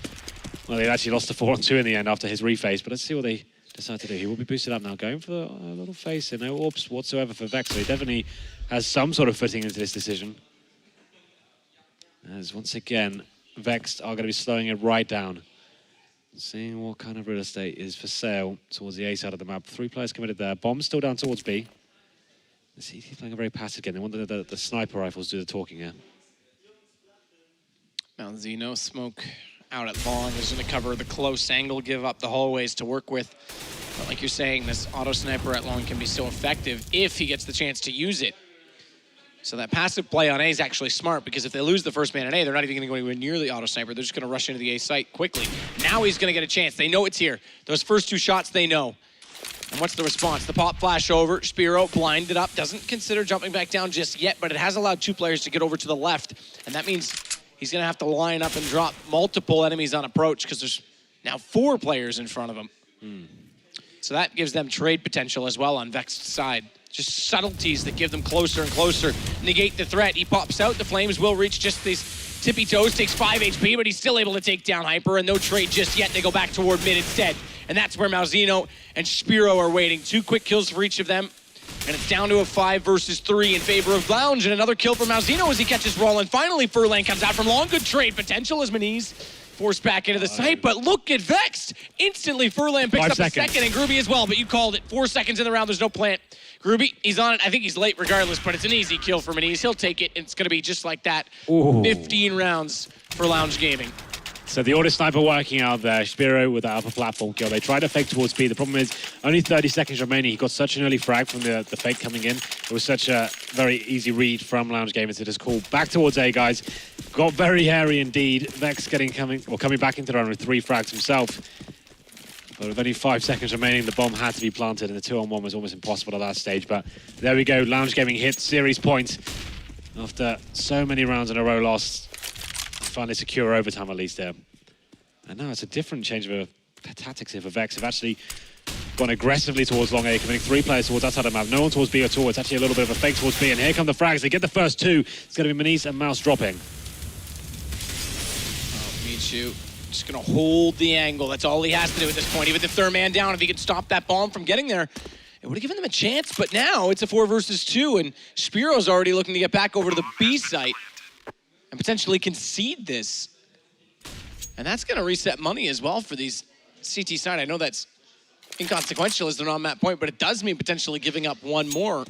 Well, they actually lost the 4-on-2 in the end after his reface, but let's see what they decide to do. He will be boosted up now, going for a little face here. No orbs whatsoever for Vex, so he definitely has some sort of footing into this decision. As once again, Vexed are going to be slowing it right down. Seeing what kind of real estate is for sale towards the A side of the map. 3 players committed there. Bomb's still down towards B. Let's see, he's playing a very passive game. They want the sniper rifles to do the talking here. Malzino smoke out at long is going to cover the close angle, give up the hallways to work with. But like you're saying, this auto sniper at long can be so effective if he gets the chance to use it. So that passive play on A is actually smart, because if they lose the first man on A, they're not even going to go anywhere near the auto sniper. They're just going to rush into the A site quickly. Now he's going to get a chance. They know it's here. Those first 2 shots, they know. And what's the response? The pop flash over. Spiro blinded up. Doesn't consider jumping back down just yet, but it has allowed 2 players to get over to the left. And that means he's going to have to line up and drop multiple enemies on approach, because there's now 4 players in front of him. So that gives them trade potential as well on Vexed's side. Just subtleties that give them closer and closer. Negate the threat. He pops out. The flames will reach just these tippy toes. Takes 5 HP, but he's still able to take down Hyper, and no trade just yet. They go back toward mid instead. And that's where Malzino and Spiro are waiting. 2 quick kills for each of them. And it's down to a 5 versus 3 in favor of Lounge. And another kill for Malzino as he catches Roland. Finally, Furlan comes out from long. Good trade potential as Maniz Forced back into the site, but look at Vexed. Instantly, Furlan picks 5 up seconds. a second, and Groovy as well, but you called it. 4 seconds in the round, there's no plant. Groovy, he's on it. I think he's late regardless, but it's an easy kill for Maniz. He'll take it, and it's going to be just like that. Ooh. 15 rounds for Lounge Gaming. So the auto sniper working out there. Spiro with that upper platform kill. They tried to fake towards B. The problem is only 30 seconds remaining. He got such an early frag from the fake coming in. It was such a very easy read from Lounge Gaming to just call back towards A, guys. Got very hairy indeed. Vex coming back into the round with 3 frags himself. But with only 5 seconds remaining, the bomb had to be planted, and the 2-on-1 was almost impossible at that stage. But there we go. Lounge Gaming hits series point after so many rounds in a row lost. Finally secure overtime at least there. And now it's a different change of tactics here for Vex. Have actually gone aggressively towards long A, committing 3 players towards that side of the map. No one towards B at all. It's actually a little bit of a fake towards B. And here come the frags. They get the first 2. It's going to be Maniz and Mouse dropping. Michu just going to hold the angle. That's all he has to do at this point. Even if they're a man down, if he could stop that bomb from getting there, it would have given them a chance. But now it's a 4 versus 2, and Spiro's already looking to get back over to the B site and potentially concede this. And that's going to reset money as well for these CT side. I know that's inconsequential as they're on that point, but it does mean potentially giving up 1 more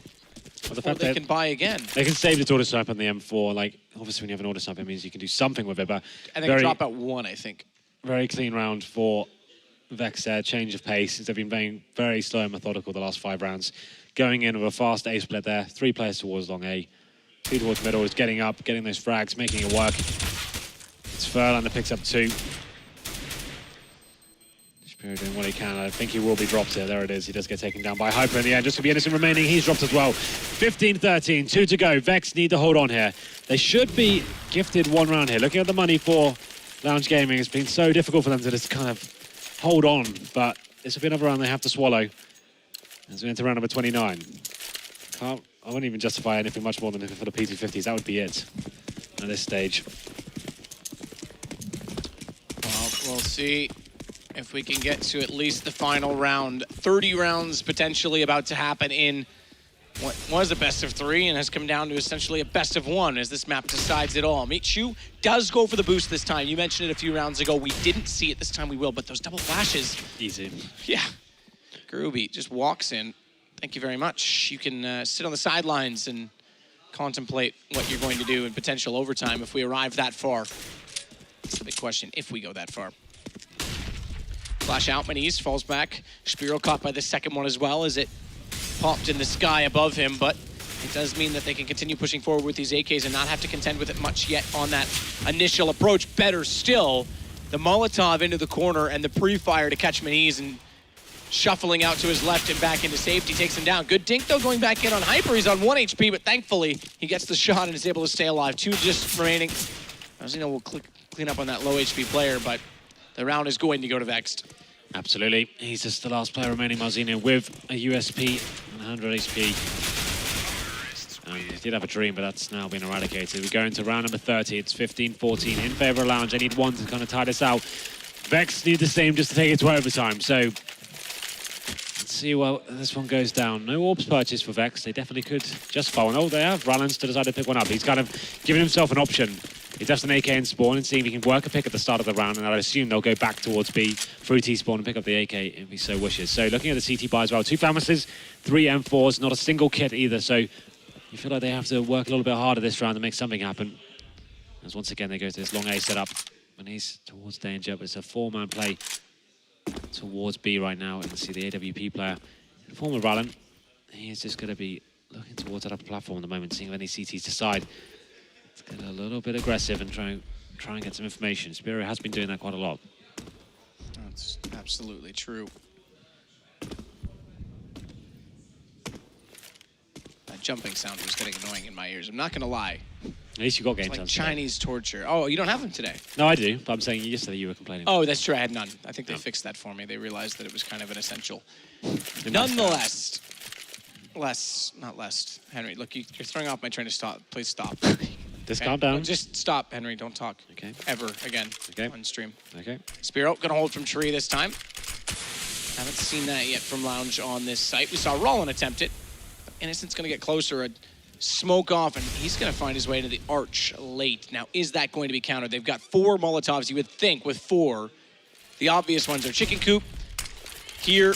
before they can buy again. They can save the auto sniper on the M4. Like, obviously when you have an auto sniper, it means you can do something with it, but And then drop out 1, I think. Very clean round for Vex there. Change of pace, since they've been playing very slow and methodical the last 5 rounds. Going in with a fast A split there. 3 players towards long A. 2 towards middle is getting up, getting those frags, making it work. It's Furlan that picks up 2. Spiro doing what he can. I think he will be dropped here. There it is. He does get taken down by Hyper in the end. Just to be innocent remaining, he's dropped as well. 15-13, 2 to go. Vex need to hold on here. They should be gifted 1 round here. Looking at the money for Lounge Gaming, it's been so difficult for them to just kind of hold on. But this will be another round they have to swallow as we enter round number 29. I wouldn't even justify anything much more than for the P250s. That would be it at this stage. Well, we'll see if we can get to at least the final round. 30 rounds potentially about to happen in what was a best of 3 and has come down to essentially a best of 1 as this map decides it all. Michu does go for the boost this time. You mentioned it a few rounds ago. We didn't see it this time. We will, but those double flashes. Easy. Yeah. Groovy just walks in. Thank you very much. You can sit on the sidelines and contemplate what you're going to do in potential overtime if we arrive that far. That's the big question, if we go that far. Flash out, Maniz falls back. Spiro caught by the second one as well as it popped in the sky above him, but it does mean that they can continue pushing forward with these AKs and not have to contend with it much yet on that initial approach. Better still, the Molotov into the corner and the pre-fire to catch Maniz and shuffling out to his left and back into safety takes him down. Good dink though going back in on Hyper. He's on 1 HP, but thankfully he gets the shot and is able to stay alive. 2 just remaining. Marzino will clean up on that low HP player, but the round is going to go to Vexed. Absolutely. He's just the last player remaining, Marzino, with a USP and 100 HP. He did have a dream, but that's now been eradicated. We go into round number 30. It's 15-14 in favor of Lounge. They need 1 to kind of tie this out. Vex need the same just to take it to overtime. So let's see how this one goes down. No orbs purchased for Vex. They definitely could justify one. Oh, they have. Rallans to decide to pick one up. He's kind of given himself an option. He does an AK in spawn and see if he can work a pick at the start of the round, and I assume they'll go back towards B through T-spawn and pick up the AK if he so wishes. So looking at the CT buy as well, 2 Famouses, 3 M4s, not a single kit either, so you feel like they have to work a little bit harder this round to make something happen. As once again they go to this long A setup, and he's towards danger, but it's a 4-man play towards B right now. And see the AWP player, in the form of Rallan, he is just going to be looking towards that upper platform at the moment, seeing if any CTs decide. Let's get a little bit aggressive and try and get some information. Spiro has been doing that quite a lot. That's absolutely true. That jumping sound was getting annoying in my ears. I'm not going to lie. At least you got game It's like sounds Chinese torture. Oh, you don't have them today? No, I do, but I'm saying yesterday you were complaining. Oh, that's true. I had none. I think they fixed that for me. They realized that it was kind of an essential. Nonetheless, not less. Henry, look, you're throwing off my train of thought. Please stop. Just Okay? calm down. No, just stop, Henry. Don't talk. Okay. Ever again Okay. on stream. Okay. Spiro gonna hold from tree this time. Haven't seen that yet from Lounge on this site. We saw Rollin attempt it. But Innocent's gonna get closer. A smoke off, and he's going to find his way into the arch late. Now, is that going to be countered? They've got 4 Molotovs, you would think, with 4. The obvious ones are Chicken Coop, here,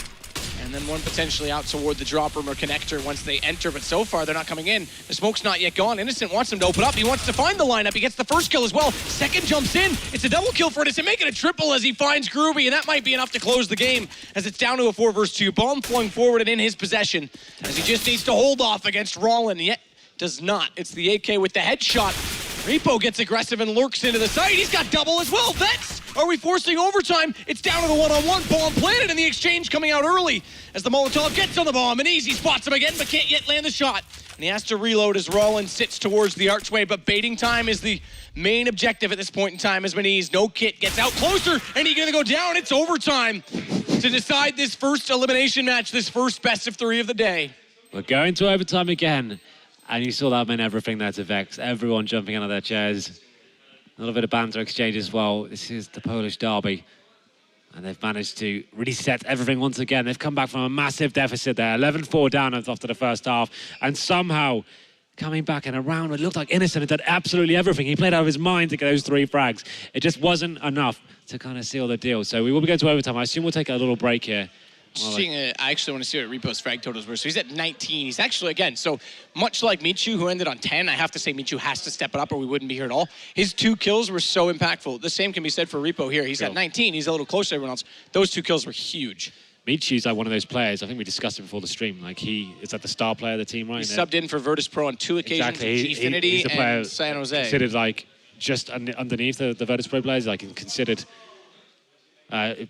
and then one potentially out toward the drop room or connector once they enter, but so far they're not coming in. The smoke's not yet gone. Innocent wants him to open up. He wants to find the lineup. He gets the first kill as well. Second jumps in. It's a double kill for Innocent, making a triple as he finds Groovy, and that might be enough to close the game as it's down to a 4 versus 2. Bomb flung forward and in his possession as he just needs to hold off against Rollin, yet does not. It's the AK with the headshot. Repo gets aggressive and lurks into the site. He's got double as well. Vexed! Are we forcing overtime? It's down to the one-on-one. Bomb planted, and the exchange coming out early as the Molotov gets on the bomb, and Easy spots him again, but can't yet land the shot. And he has to reload as Rollin sits towards the archway, but baiting time is the main objective at this point in time as Maniz, no kit, gets out closer, and he's gonna go down. It's overtime to decide this first elimination match, this first best of 3 of the day. We're going to overtime again, and you saw that meant everything there to Vex. Everyone jumping out of their chairs. A little bit of banter exchange as well. This is the Polish derby. And they've managed to reset everything once again. They've come back from a massive deficit there. 11-4 down after the first half. And somehow coming back in a round where it looked like Innocent had done absolutely everything. He played out of his mind to get those 3 frags. It just wasn't enough to kind of seal the deal. So we will be going to overtime. I assume we'll take a little break here. I actually want to see what Repo's frag totals were. So he's at 19. He's actually, again, so much like Michu, who ended on 10, I have to say Michu has to step it up or we wouldn't be here at all. His 2 kills were so impactful. The same can be said for Repo here. He's at 19. He's a little closer to everyone else. Those 2 kills were huge. Michu's like one of those players, I think we discussed it before the stream, like he is like the star player of the team, right? He subbed in for Virtus Pro on 2 occasions, exactly. Gfinity the player and San Jose. Considered like just underneath the Virtus Pro players, like considered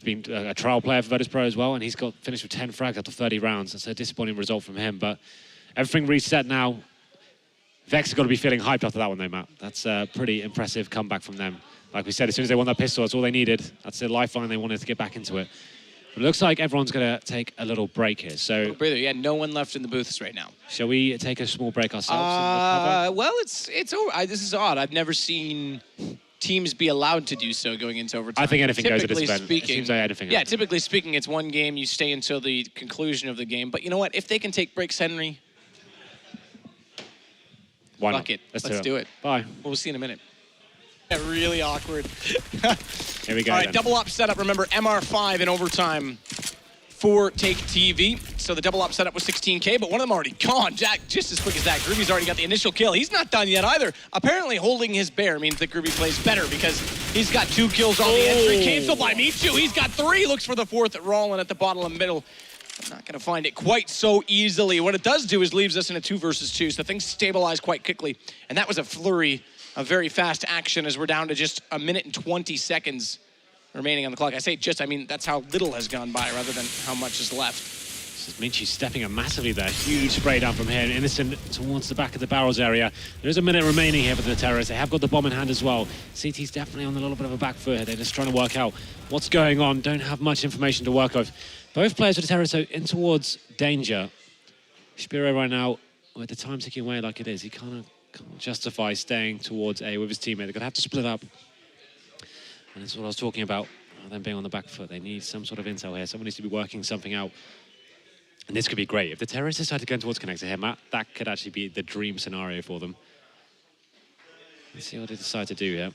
being a trial player for Virtus Pro as well, and he's got finished with 10 frags after 30 rounds. That's a disappointing result from him, but everything reset now. Vex has got to be feeling hyped after that one though, Matt. That's a pretty impressive comeback from them. Like we said, as soon as they won that pistol, that's all they needed. That's the lifeline they wanted to get back into it. But it looks like everyone's going to take a little break here. So, breather. Yeah, no one left in the booths right now. Shall we take a small break ourselves? Well, it's over. This is odd. I've never seen teams be allowed to do so going into overtime. I think anything goes at this event. Speaking, it seems like anything. Yeah, typically speaking, it's one game. You stay until the conclusion of the game. But you know what? If they can take breaks, Henry, why fuck not? it. Let's do it. Bye. We'll see in a minute. Yeah, really awkward. Here we go. All right, then. double op setup. Remember, MR5 in overtime for Take TV. So the double op setup was 16K, but one of them already gone. Jack, just as quick as that. Groovy's already got the initial kill. He's not done yet either. Apparently holding his bear means that Groovy plays better because he's got 2 kills on the entry. Canceled by Michu. He's got 3. Looks for the 4th at Rollin at the bottom of the middle. Not going to find it quite so easily. What it does do is leaves us in a 2 versus 2, so things stabilize quite quickly. And that was a flurry of very fast action as we're down to just 1 minute and 20 seconds remaining on the clock. I say just, I mean, that's how little has gone by rather than how much is left. This is Michi stepping up massively there. Huge spray down from here. Innocent towards the back of the barrels area. There is a minute remaining here for the terrorists. They have got the bomb in hand as well. CT's definitely on a little bit of a back foot here. They're just trying to work out what's going on. Don't have much information to work with. Both players for the terrorists are in towards danger. Spiro right now, with the time ticking away like it is, he can't justify staying towards A with his teammate. They're going to have to split up. And that's what I was talking about, them being on the back foot. They need some sort of intel here. Someone needs to be working something out. And this could be great. If the terrorists decide to go towards connector here, Matt, that could actually be the dream scenario for them. Let's see what they decide to do here.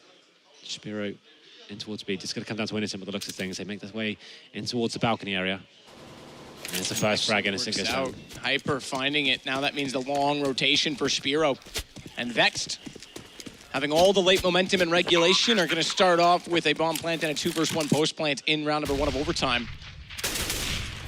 Spiro in towards B. Just going to come down to Innocent by the looks of things. They make their way in towards the balcony area. And it's the first frag. Innocent goes down. Hyper finding it. Now that means the long rotation for Spiro. And Vexed, having all the late momentum and regulation, are going to start off with a bomb plant and a 2 versus 1 post plant in round number 1 of overtime.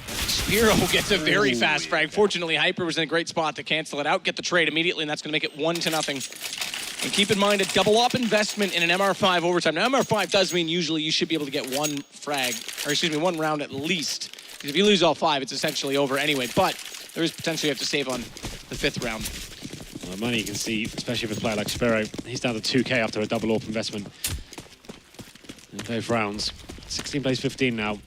Spiro gets a very fast frag. Fortunately, Hyper was in a great spot to cancel it out, get the trade immediately, and that's going to make it 1-0. And keep in mind, a double op investment in an MR5 overtime. Now, MR5 does mean usually you should be able to get 1 round at least. Because if you lose all 5, it's essentially over anyway. But there is potential you have to save on the 5th round. Well, the money you can see, especially with a player like Spiro, he's down to 2K after a double AWP investment in both rounds. 16 plays 15 now.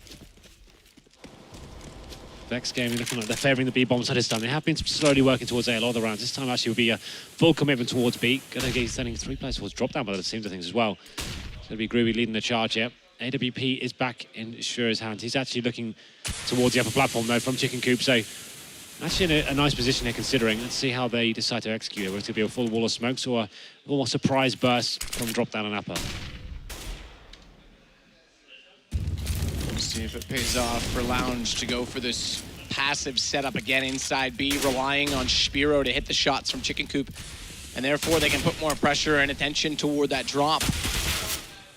Vex game looking like they're favouring the B bomb side this time. They have been slowly working towards A lot of the rounds. This time actually will be a full commitment towards B. Gonna be sending 3 players towards drop down by the seams of things as well. It's gonna be Groovy leading the charge here. AWP is back in Shura's hands. He's actually looking towards the upper platform though from Chicken Coop, so Actually in a nice position here considering. Let's see how they decide to execute it. Whether it's going to be a full wall of smokes or a more surprise burst from drop down and upper. Let's see if it pays off for Lounge to go for this passive setup again inside B, relying on Spiro to hit the shots from Chicken Coop. And therefore they can put more pressure and attention toward that drop.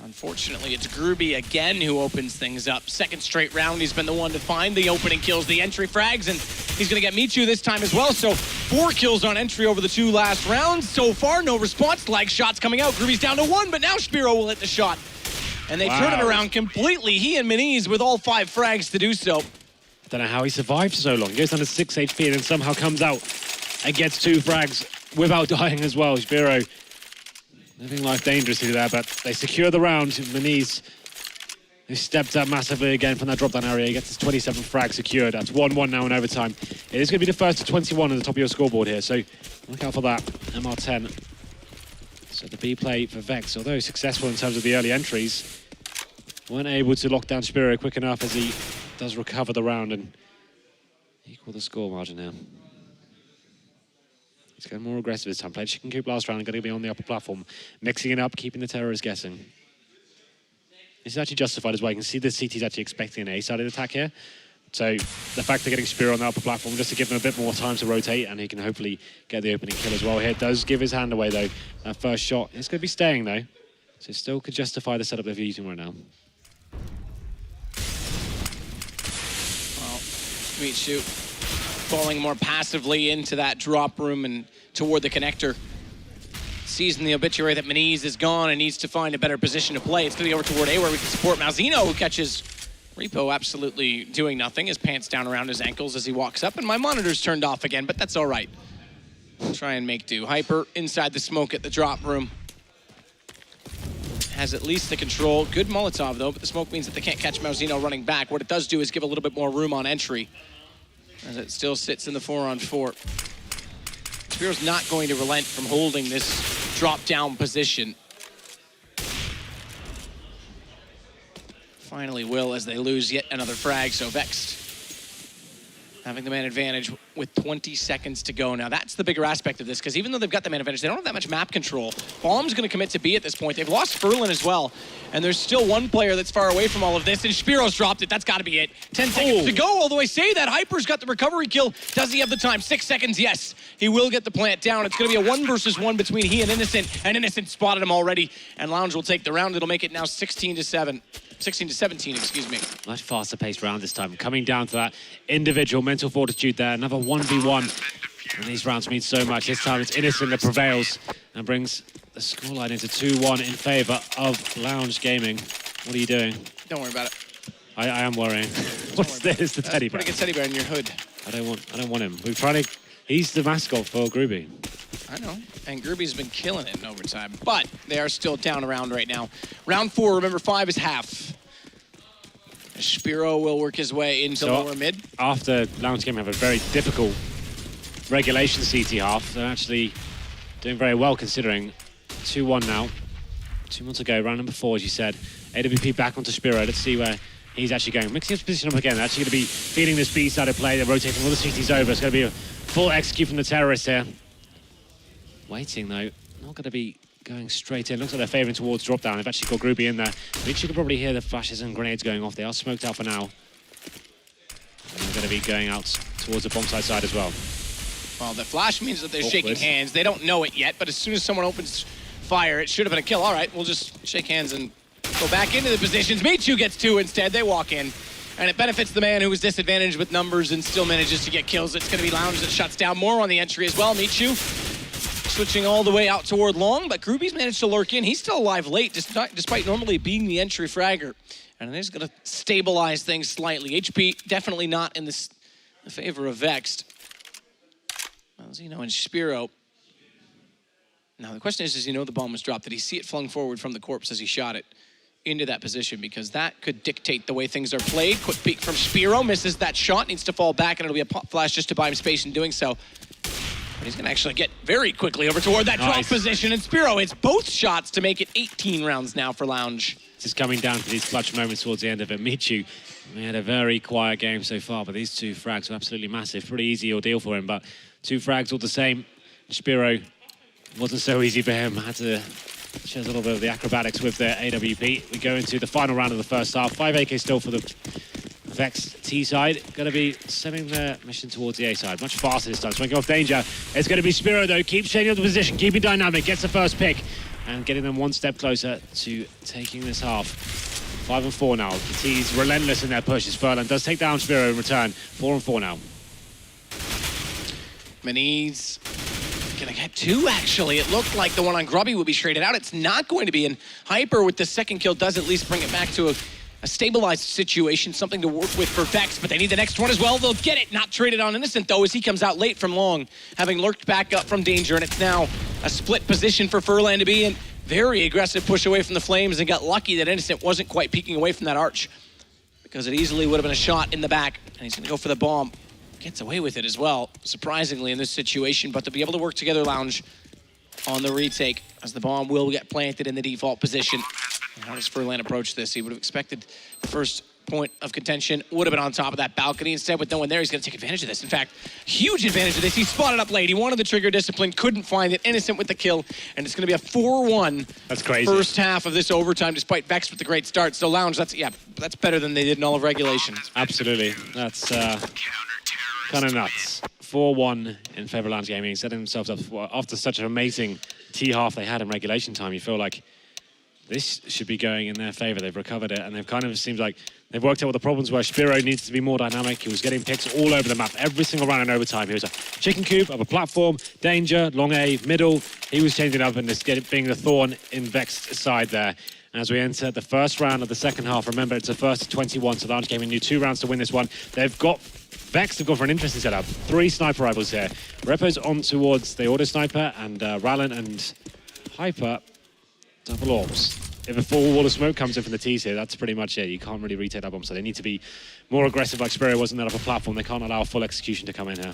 Unfortunately, it's Gruby again who opens things up. Second straight round, he's been the one to find the opening kills, the entry frags, and he's going to get Michu this time as well. So 4 kills on entry over the 2 last rounds. So far, no response. Lag shots coming out. Gruby's down to 1, but now Spiro will hit the shot. And they turn it around completely. He and Miniz with all 5 frags to do so. Don't know how he survived for so long. He goes down to 6 HP and then somehow comes out and gets 2 frags without dying as well. Spiro living life dangerously there, but they secure the round. Miniz, who stepped up massively again from that drop-down area, he gets his 27 frag secured. That's 1-1 now in overtime. It is going to be the first to 21 on the top of your scoreboard here, so look out for that. MR10. So the B play for Vex, although successful in terms of the early entries, weren't able to lock down Spiro quick enough as he does recover the round and equal the score margin now. He's going more aggressive this time. Played Chicken Coop last round and going to be on the upper platform. Mixing it up, keeping the terrorists guessing. This is actually justified as well. You can see the CT's actually expecting an A-sided attack here. So the fact they're getting Spiro on the upper platform just to give him a bit more time to rotate and he can hopefully get the opening kill as well here. Does give his hand away though. That first shot. It's going to be staying though. So still could justify the setup they're using right now. Well, Michu falling more passively into that drop room and toward the connector. Sees in the obituary that Miniz is gone and needs to find a better position to play. It's going to be over toward A where we can support Malzino, who catches Repo absolutely doing nothing. His pants down around his ankles as he walks up, and my monitor's turned off again, but that's all right. We'll try and make do. Hyper inside the smoke at the drop room. Has at least the control. Good Molotov, though, but the smoke means that they can't catch Malzino running back. What it does do is give a little bit more room on entry, as it still sits in the 4-on-4. Spiro's not going to relent from holding this drop-down position. Finally will as they lose yet another frag, so Vexed having the man advantage with 20 seconds to go. Now that's the bigger aspect of this, because even though they've got the man advantage, they don't have that much map control. Bomb's going to commit to B at this point. They've lost Furlan as well, and there's still one player that's far away from all of this, and Spiro's dropped it. That's got to be it. 10 seconds to go, although I say that. Hyper's got the recovery kill. Does he have the time? 6 seconds, yes. He will get the plant down. It's going to be a 1 versus 1 between he and Innocent, and Innocent spotted him already, and Lounge will take the round. It'll make it now 16-17, excuse me. Much faster paced round this time. Coming down to that individual mental fortitude there. Another 1v1. And these rounds mean so much. This time it's Innocent that prevails and brings the scoreline into 2-1 in favor of Lounge Gaming. What are you doing? Don't worry about it. I am worrying. What's this? The teddy bear. Pretty good teddy bear in your hood. I don't want him. We're trying to. He's the mascot for Gruby. I know, and Gruby's been killing it in overtime, but they are still down a round right now. Round 4, remember 5 is half. Spiro will work his way into lower mid. After Lounge Gaming have a very difficult regulation CT half, they're actually doing very well considering. 2-1 now. 2 more to go. Round number 4, as you said. AWP back onto Spiro. Let's see where he's actually going. Mixing his position up again. They're actually going to be feeding this B-side of play. They're rotating all the CTs over. It's going to be a full execute from the terrorists here. Waiting though. Not going to be going straight in. Looks like they're favouring towards drop down. They've actually got Gruby in there. I think you can probably hear the flashes and grenades going off. They are smoked out for now. And they're going to be going out towards the bomb side as well. Well, the flash means that they're shaking hands. They don't know it yet, but as soon as someone opens fire, it should have been a kill. All right, we'll just shake hands and go back into the positions. Michu gets 2 instead. They walk in. And it benefits the man who was disadvantaged with numbers and still manages to get kills. It's going to be Lounge that shuts down more on the entry as well. Michu switching all the way out toward long, but Gruby's managed to lurk in. He's still alive late, despite normally being the entry fragger. And he's going to stabilize things slightly. HP definitely not in the favor of Vexed. Malzino and Spiro. Now the question is, does he know the bomb was dropped? Did he see it flung forward from the corpse as he shot it into that position? Because that could dictate the way things are played. Quick peek from Spiro, misses that shot, needs to fall back, and it'll be a pop flash just to buy him space in doing so. But he's going to actually get very quickly over toward that drop position, and Spiro hits both shots to make it 18 rounds now for Lounge. is coming down to these clutch moments towards the end of it. Michu, we had a very quiet game so far, but these 2 frags were absolutely massive. Pretty easy ordeal for him, but 2 frags all the same. Spiro wasn't so easy for him. Had to show a little bit of the acrobatics with their AWP. We go into the final round of the first half. 5 AK still for the Vexed T side. Going to be sending their mission towards the A side. Much faster this time. Swinging off danger. It's going to be Spiro though. Keeps changing up the position. Keeping dynamic. Gets the first pick. And getting them 1 step closer to taking this half. 5 and 4 now. The T's relentless in their pushes. Furlan does take down Spiro in return. 4 and 4 now. Mani's gonna get 2, actually. It looked like the one on Grubby would be traded out. It's not going to be, and Hyper with the 2nd kill does at least bring it back to a stabilized situation, something to work with for Vex, but they need the next one as well. They'll get it. Not traded on Innocent, though, as he comes out late from long, having lurked back up from danger, and it's now a split position for Furlan to be in. Very aggressive push away from the Flames, and got lucky that Innocent wasn't quite peeking away from that arch, because it easily would have been a shot in the back, and he's gonna go for the bomb. Gets away with it as well, surprisingly, in this situation, but to be able to work together, Lounge, on the retake, as the bomb will get planted in the default position. And how does Furlan approach this? He would have expected the first point of contention would have been on top of that balcony. Instead, with no one there, he's going to take advantage of this. In fact, huge advantage of this. He spotted up late. He wanted the trigger discipline, couldn't find it. Innocent with the kill, and it's going to be a 4-1. That's crazy. First half of this overtime, despite Vex with the great start. So Lounge, that's better than they did in all of regulation. Absolutely. That's kind of nuts. 4-1 in favor of Lounge Gaming, setting themselves up for, after such an amazing T-half they had in regulation time. You feel like this should be going in their favor. They've recovered it, and they've kind of seems like they've worked out what the problems were. Spiro needs to be more dynamic. He was getting picks all over the map every single round in overtime. He was a chicken coop, up a platform, danger, long A, middle. He was changing up and just being the thorn in Vexed side there. As we enter the first round of the second half, remember it's the first to 21, so Lounge Gaming need 2 rounds to win this one. They've got Vex have gone for an interesting setup. 3 sniper rivals here. Repo's on towards the auto sniper, and Rallen and Hyper double orbs. If a full wall of smoke comes in from the T's here, that's pretty much it. You can't really retake that bomb, so they need to be more aggressive like Spiro was in that upper platform. They can't allow full execution to come in here.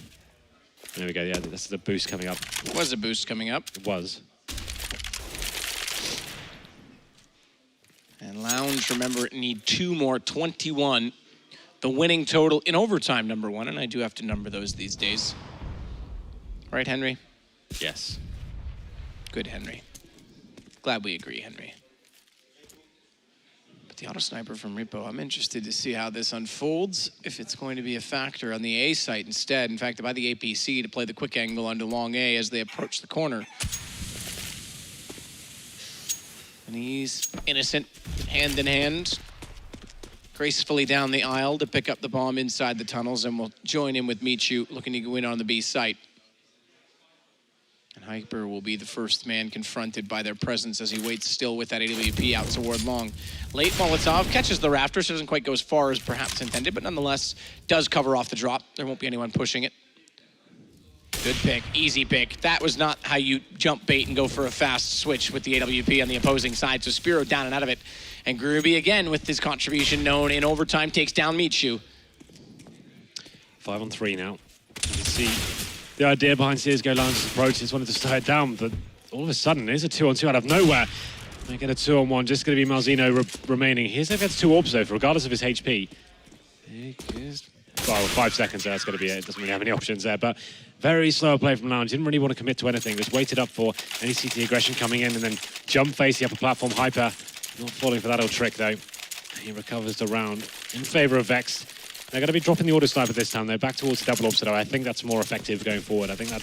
There we go, yeah, this is a boost coming up. It was a boost coming up. It was. And Lounge, remember, need 2 more, 21. The winning total in overtime, number 1, and I do have to number those these days. Right, Henry? Yes. Good, Henry. Glad we agree, Henry. But the auto sniper from Repo, I'm interested to see how this unfolds, if it's going to be a factor on the A site instead. In fact, by the APC to play the quick angle onto long A as they approach the corner. And he's Innocent, hand in hand, gracefully down the aisle to pick up the bomb inside the tunnels, and we'll join in with Michu looking to go in on the B site. And Hyper will be the first man confronted by their presence as he waits still with that AWP out toward long. Late Molotov catches the rafters, doesn't quite go as far as perhaps intended, but nonetheless does cover off the drop. There won't be anyone pushing it. Good pick, easy pick. That was not how you jump bait and go for a fast switch with the AWP on the opposing side. So Spiro down and out of it. And Groovy again with his contribution known in overtime takes down Michu. 5 on 3 now. You see the idea behind CSGL Lounge's approach is wanted to slow it down, but all of a sudden there's a 2 on 2 out of nowhere. They get a 2 on 1, just going to be Malzino remaining. Here's if it's 2 orbs though, regardless of his HP. Well, 5 seconds there, that's going to be it. Doesn't really have any options there, but very slow play from Lounge. Didn't really want to commit to anything. Just waited up for any CT aggression coming in and then jump face the upper platform. Hyper not falling for that old trick though. He recovers the round in favor of Vex. They're going to be dropping the auto sniper this time though, back towards the double orb setup. I think that's more effective going forward. I think that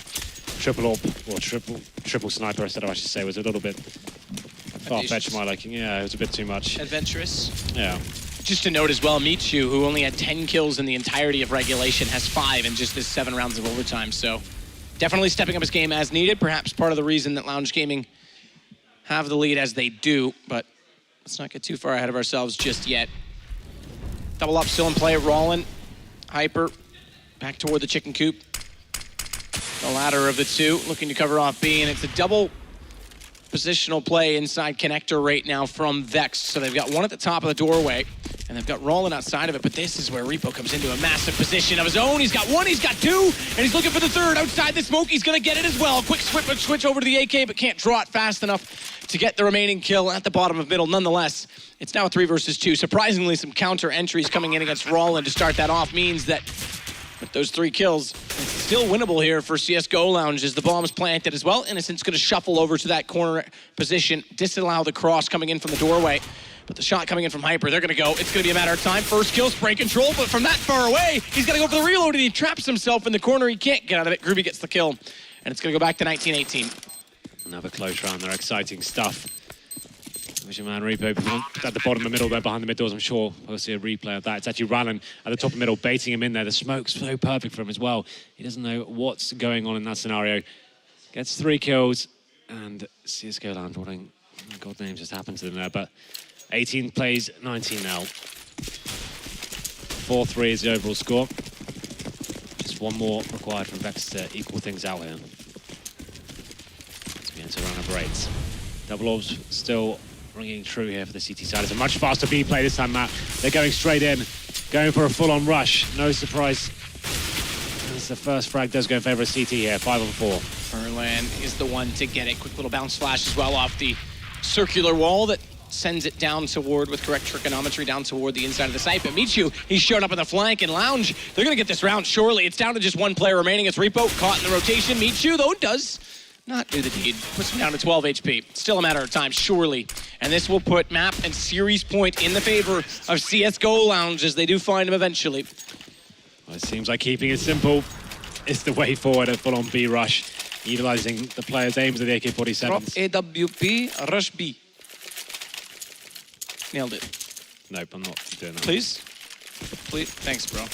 triple orb, or triple sniper setup I should say, was a little bit far-fetched for my liking. Yeah, it was a bit too much. Adventurous. Yeah. Just to note as well, Michu, who only had 10 kills in the entirety of regulation, has 5 in just this 7 rounds of overtime. So definitely stepping up his game as needed. Perhaps part of the reason that Lounge Gaming have the lead as they do, but let's not get too far ahead of ourselves just yet. Double up still in play at Rollin. Hyper back toward the chicken coop. The latter of the 2 looking to cover off B, and it's a double positional play inside connector right now from Vexed. So they've got one at the top of the doorway, and they've got Rollin outside of it, but this is where Repo comes into a massive position of his own. He's got one, he's got two, and he's looking for the third. Outside the smoke, he's gonna get it as well. Quick switch over to the AK, but can't draw it fast enough to get the remaining kill at the bottom of middle. Nonetheless, it's now a 3 versus 2. Surprisingly, some counter entries coming in against Rollin to start that off means that with those 3 kills, it's still winnable here for CSGO Lounge as the bomb's planted as well. Innocent's gonna shuffle over to that corner position, disallow the cross coming in from the doorway. But the shot coming in from Hyper, they're gonna go. It's gonna be a matter of time. First kill, spray control, but from that far away, he's gonna go for the reload and he traps himself in the corner. He can't get out of it. Groovy gets the kill, and it's gonna go back to 19-18. Another close round there, exciting stuff. Vision Man Repo at the bottom of the middle there behind the mid doors. I'm sure we'll see a replay of that. It's actually Rallen at the top of the middle, baiting him in there. The smoke's so perfect for him as well. He doesn't know what's going on in that scenario. Gets 3 kills, and CSGO Lounge, what God names just happened to them there, but 18 plays, 19 now. 4-3 is the overall score. Just one more required from Vex to equal things out here. As we enter round number 8. Double orbs still ringing true here for the CT side. It's a much faster B play this time, Matt. They're going straight in, going for a full-on rush. No surprise. As the first frag does go in favor of CT here, 5 on 4. Erlan is the one to get it. Quick little bounce flash as well off the circular wall that sends it down toward, with correct trigonometry, down toward the inside of the site. But Michu, he's showed up on the flank, and Lounge, they're going to get this round surely. It's down to just one player remaining. It's Repo, caught in the rotation. Michu, though, does not do the deed. Puts him down to 12 HP. Still a matter of time, surely. And this will put map and series point in the favor of CSGO Lounge as they do find him eventually. Well, it seems like keeping it simple is the way forward. A full-on B rush, utilizing the player's aims of the AK-47s. Drop AWP, rush B. Nailed it. Nope, I'm not doing that. Please? Please? Thanks, bro.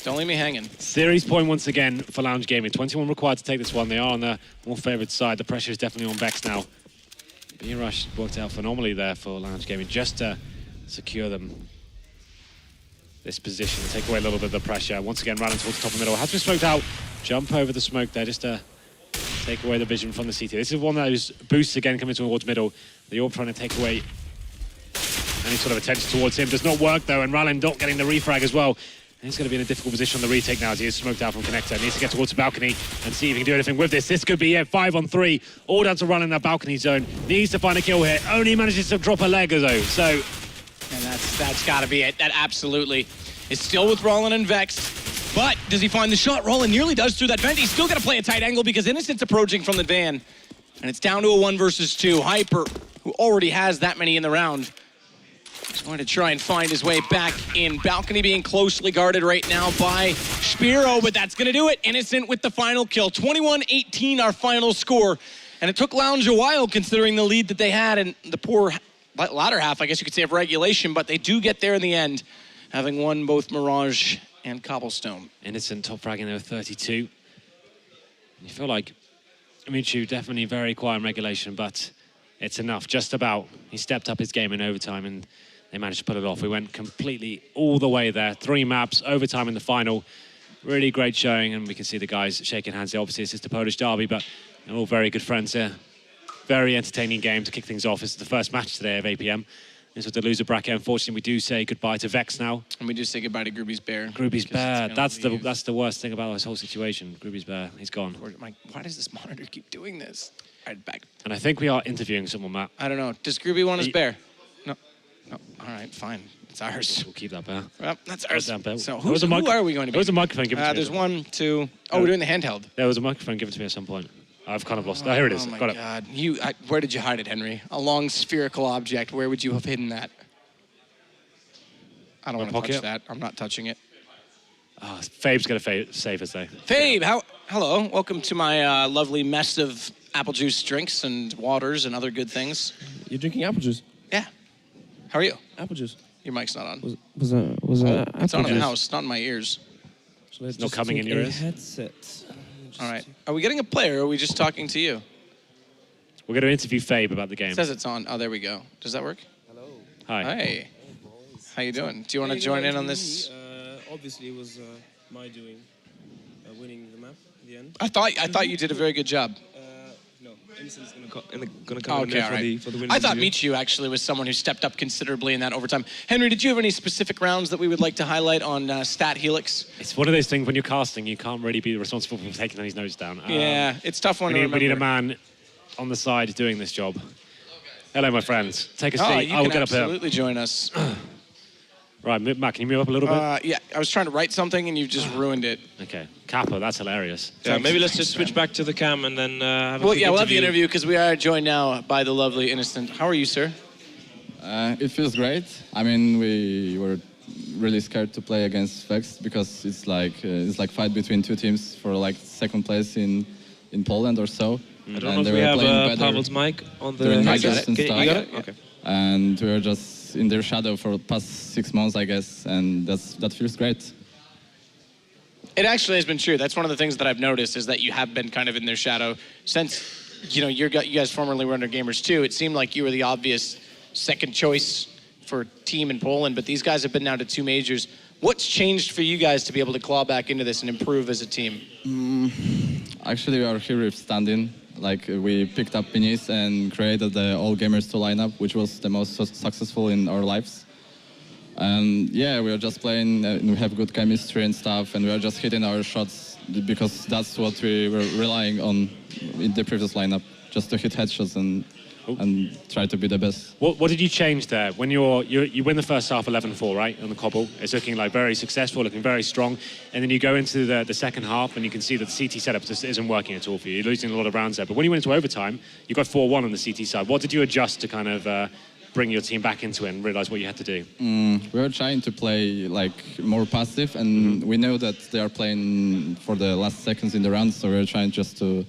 Don't leave me hanging. Series point once again for Lounge Gaming. 21 required to take this one. They are on the more favoured side. The pressure is definitely on Vex now. B-Rush worked out phenomenally there for Lounge Gaming just to secure them this position and take away a little bit of the pressure. Once again, running towards the top of the middle. Has been smoked out. Jump over the smoke there just to take away the vision from the CT. This is one of those boosts again coming towards middle. The Orb trying to take away any sort of attention towards him. Does not work though, and Rallen not getting the refrag as well. And he's going to be in a difficult position on the retake now as he is smoked out from connector. Needs to get towards the balcony and see if he can do anything with this. This could be 5 on 3. All down to Rallen in that balcony zone. Needs to find a kill here. Only manages to drop a leg or so. And that's got to be it. That absolutely is still with Rollin and Vex. But does he find the shot? Rollin nearly does through that vent. He's still got to play a tight angle because Innocent's approaching from the van. And it's down to a 1 versus 2. Hyper, who already has that many in the round, is going to try and find his way back in. Balcony being closely guarded right now by Spiro, but that's going to do it. Innocent with the final kill. 21-18 our final score. And it took Lounge a while considering the lead that they had in the poor latter half, I guess you could say, of regulation, but they do get there in the end, having won both Mirage and Cobblestone. Innocent top fragging there with 32. You feel like Michu definitely very quiet in regulation, but it's enough, just about. He stepped up his game in overtime and they managed to pull it off. We went completely all the way there. 3 maps, overtime in the final. Really great showing, and we can see the guys shaking hands there. Obviously, it's just a Polish derby, but they're all very good friends here. Very entertaining game to kick things off. This is the first match today of 8 p.m. This was the loser bracket. Unfortunately, we do say goodbye to Vex now. And we do say goodbye to Groovy's Bear. Groovy's Bear. That's the worst thing about this whole situation. Groovy's Bear, he's gone. Why does this monitor keep doing this? All right, back. And I think we are interviewing someone, Matt. I don't know. Does Groovy want his bear? No. No. All right, fine. It's ours. We'll keep that bear. Well, that's ours. So who are we going to be? There was a microphone given to me. There's 1, 2. Oh, we're doing the handheld. There was a microphone given to me at some point. I've kind of lost it. Oh, here it is. Oh, my Got God. Where did you hide it, Henry? A long spherical object. Where would you have hidden that? I don't want to touch that. I'm not touching it. Oh, Fabe's going to save us, though. Fabe, hello. Welcome to my lovely mess of apple juice drinks and waters and other good things. You're drinking apple juice? Yeah. How are you? Apple juice. Your mic's not on. Was that It's on in the juice? house, not in my ears. So let's It's not just coming in take your a ears? headset. All right. Are we getting a player or are we just talking to you? We're going to interview Fabe about the game. It says it's on. Oh, there we go. Does that work? Hello. Hi. Hey. How you doing? Do you want to join in on this? Obviously, it was my doing, winning the map in the end. I thought you did a very good job. No. Innocent's gonna come in Okay, there all right. for the win. I thought Michu actually was someone who stepped up considerably in that overtime. Henry, did you have any specific rounds that we would like to highlight on Stat Helix? It's one of those things when you're casting, you can't really be responsible for taking these notes down. Yeah, it's a tough one to remember. We need a man on the side doing this job. Hello, my friends. Take a seat. Oh, you I will can get up here. absolutely join us. Right, Matt, can you move up a little bit? Yeah, I was trying to write something and you just ruined it. Okay. Kappa, that's hilarious. Yeah, maybe let's just switch back to the cam and then have a Well, quick yeah, we'll have the interview because we are joined now by the lovely Innocent. How are you, sir? It feels great. I mean, we were really scared to play against Vexed because it's like fight between two teams for like second place in Poland or so. I don't know if we have Pavel's mic on the during headset. matches and You stuff. got it? Okay. And we were just in their shadow for the past 6 months, I guess, and that feels great. It actually has been true. That's one of the things that I've noticed is that you have been kind of in their shadow since, you guys formerly were under Gamers too. It seemed like you were the obvious second choice for team in Poland, but these guys have been down to 2 majors. What's changed for you guys to be able to claw back into this and improve as a team? Actually, we are here with stand-in. Like we picked up Pinis and created the All Gamers 2 lineup, which was the most successful in our lives. And yeah, we are just playing, we have good chemistry and stuff, and we are just hitting our shots because that's what we were relying on in the previous lineup, just to hit headshots and try to be the best. What did you change there? When you win the first half 11-4, right, on the cobble, it's looking like very successful, looking very strong, and then you go into the second half and you can see that the CT setup just isn't working at all for you. You're losing a lot of rounds there. But when you went into overtime, you got 4-1 on the CT side. What did you adjust to kind of bring your team back into it and realize what you had to do? We were trying to play like more passive, and we know that they are playing for the last seconds in the round, so we were trying just to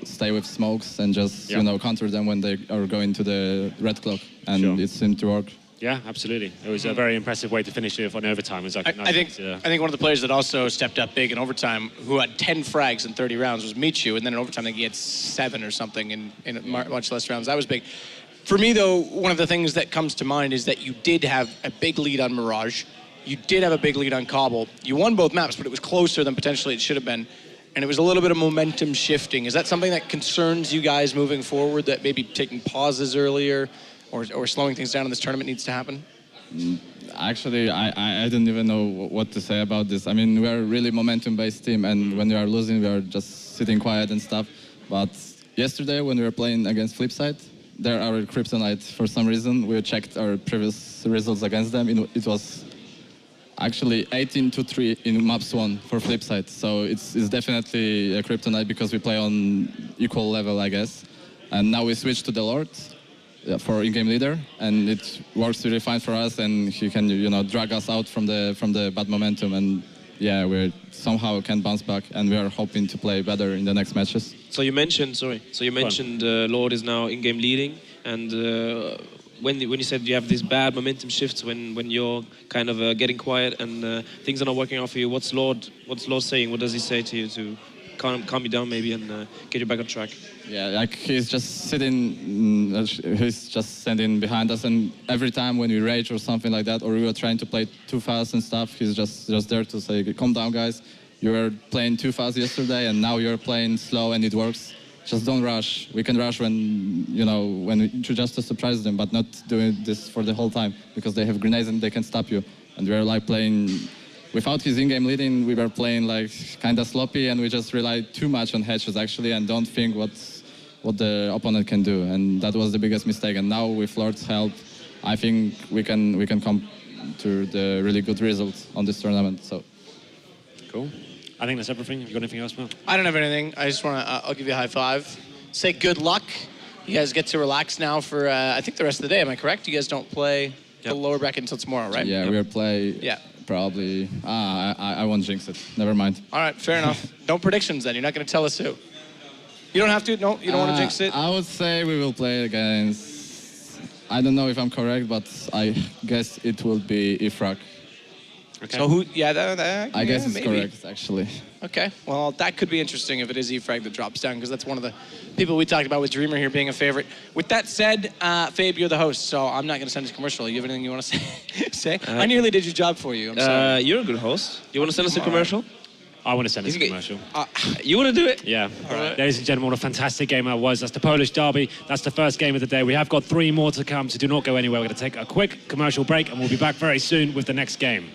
stay with smokes and just counter them when they are going to the red clock, and it seemed to work. Yeah, absolutely. It was a very impressive way to finish it on overtime. It was like I think one of the players that also stepped up big in overtime, who had 10 frags in 30 rounds, was Michu, and then in overtime I think he had 7 or something in much less rounds. That was big. For me, though, one of the things that comes to mind is that you did have a big lead on Mirage. You did have a big lead on Cobble. You won both maps, but it was closer than potentially it should have been. And it was a little bit of momentum shifting. Is that something that concerns you guys moving forward, that maybe taking pauses earlier or slowing things down in this tournament needs to happen? Actually, I don't even know what to say about this. I mean, we are a really momentum-based team, and when we are losing, we are just sitting quiet and stuff. But yesterday, when we were playing against Flipside, they're our kryptonite for some reason. We checked our previous results against them. It was actually 18-3 in maps 1 for Flipside. So it's definitely a kryptonite because we play on equal level, I guess. And now we switch to the Lord for in-game leader, and it works really fine for us. And he can, drag us out from the bad momentum. And yeah, we somehow can bounce back, and we are hoping to play better in the next matches. So you mentioned, Lord is now in-game leading, and when you said you have these bad momentum shifts when you're kind of getting quiet and things are not working out for you, what's Lord saying? What does he say to you to calm you down maybe and get you back on track? Yeah, like he's just standing behind us, and every time when we rage or something like that, or we were trying to play too fast and stuff, he's just there to say, calm down guys, you were playing too fast yesterday and now you're playing slow and it works. Just don't rush. We can rush when just to surprise them, but not doing this for the whole time, because they have grenades and they can stop you. And we're like playing, without his in-game leading, we were playing like kind of sloppy, and we just relied too much on headshots actually, and don't think what the opponent can do. And that was the biggest mistake. And now with Lord's help, I think we can come to the really good results on this tournament. So cool. I think that's everything. Have you got anything else, Mel? I don't have anything. I just want to, I'll give you a high five. Say good luck. You guys get to relax now for, I think, the rest of the day. Am I correct? You guys don't play the lower bracket until tomorrow, right? Yeah, we'll play probably, I won't jinx it. Never mind. All right, fair enough. No predictions then. You're not going to tell us who. You don't have to? No, you don't want to jinx it? I would say we will play against, I don't know if I'm correct, but I guess it will be Ifrak. Okay. So who? Yeah, I guess it's maybe. correct, actually. Okay. Well, that could be interesting if it is Efrag that drops down, because that's one of the people we talked about with Dreamer here being a favorite. With that said, Fabe, you're the host, so I'm not going to send this commercial. You have anything you want to say? I nearly did your job for you. I'm sorry. You're a good host. You want to send us a commercial? I want to send this commercial. You want to do it? Yeah. right. Ladies and gentlemen, what a fantastic game that was. That's the Polish derby. That's the first game of the day. We have got 3 more to come, so do not go anywhere. We're going to take a quick commercial break, and we'll be back very soon with the next game.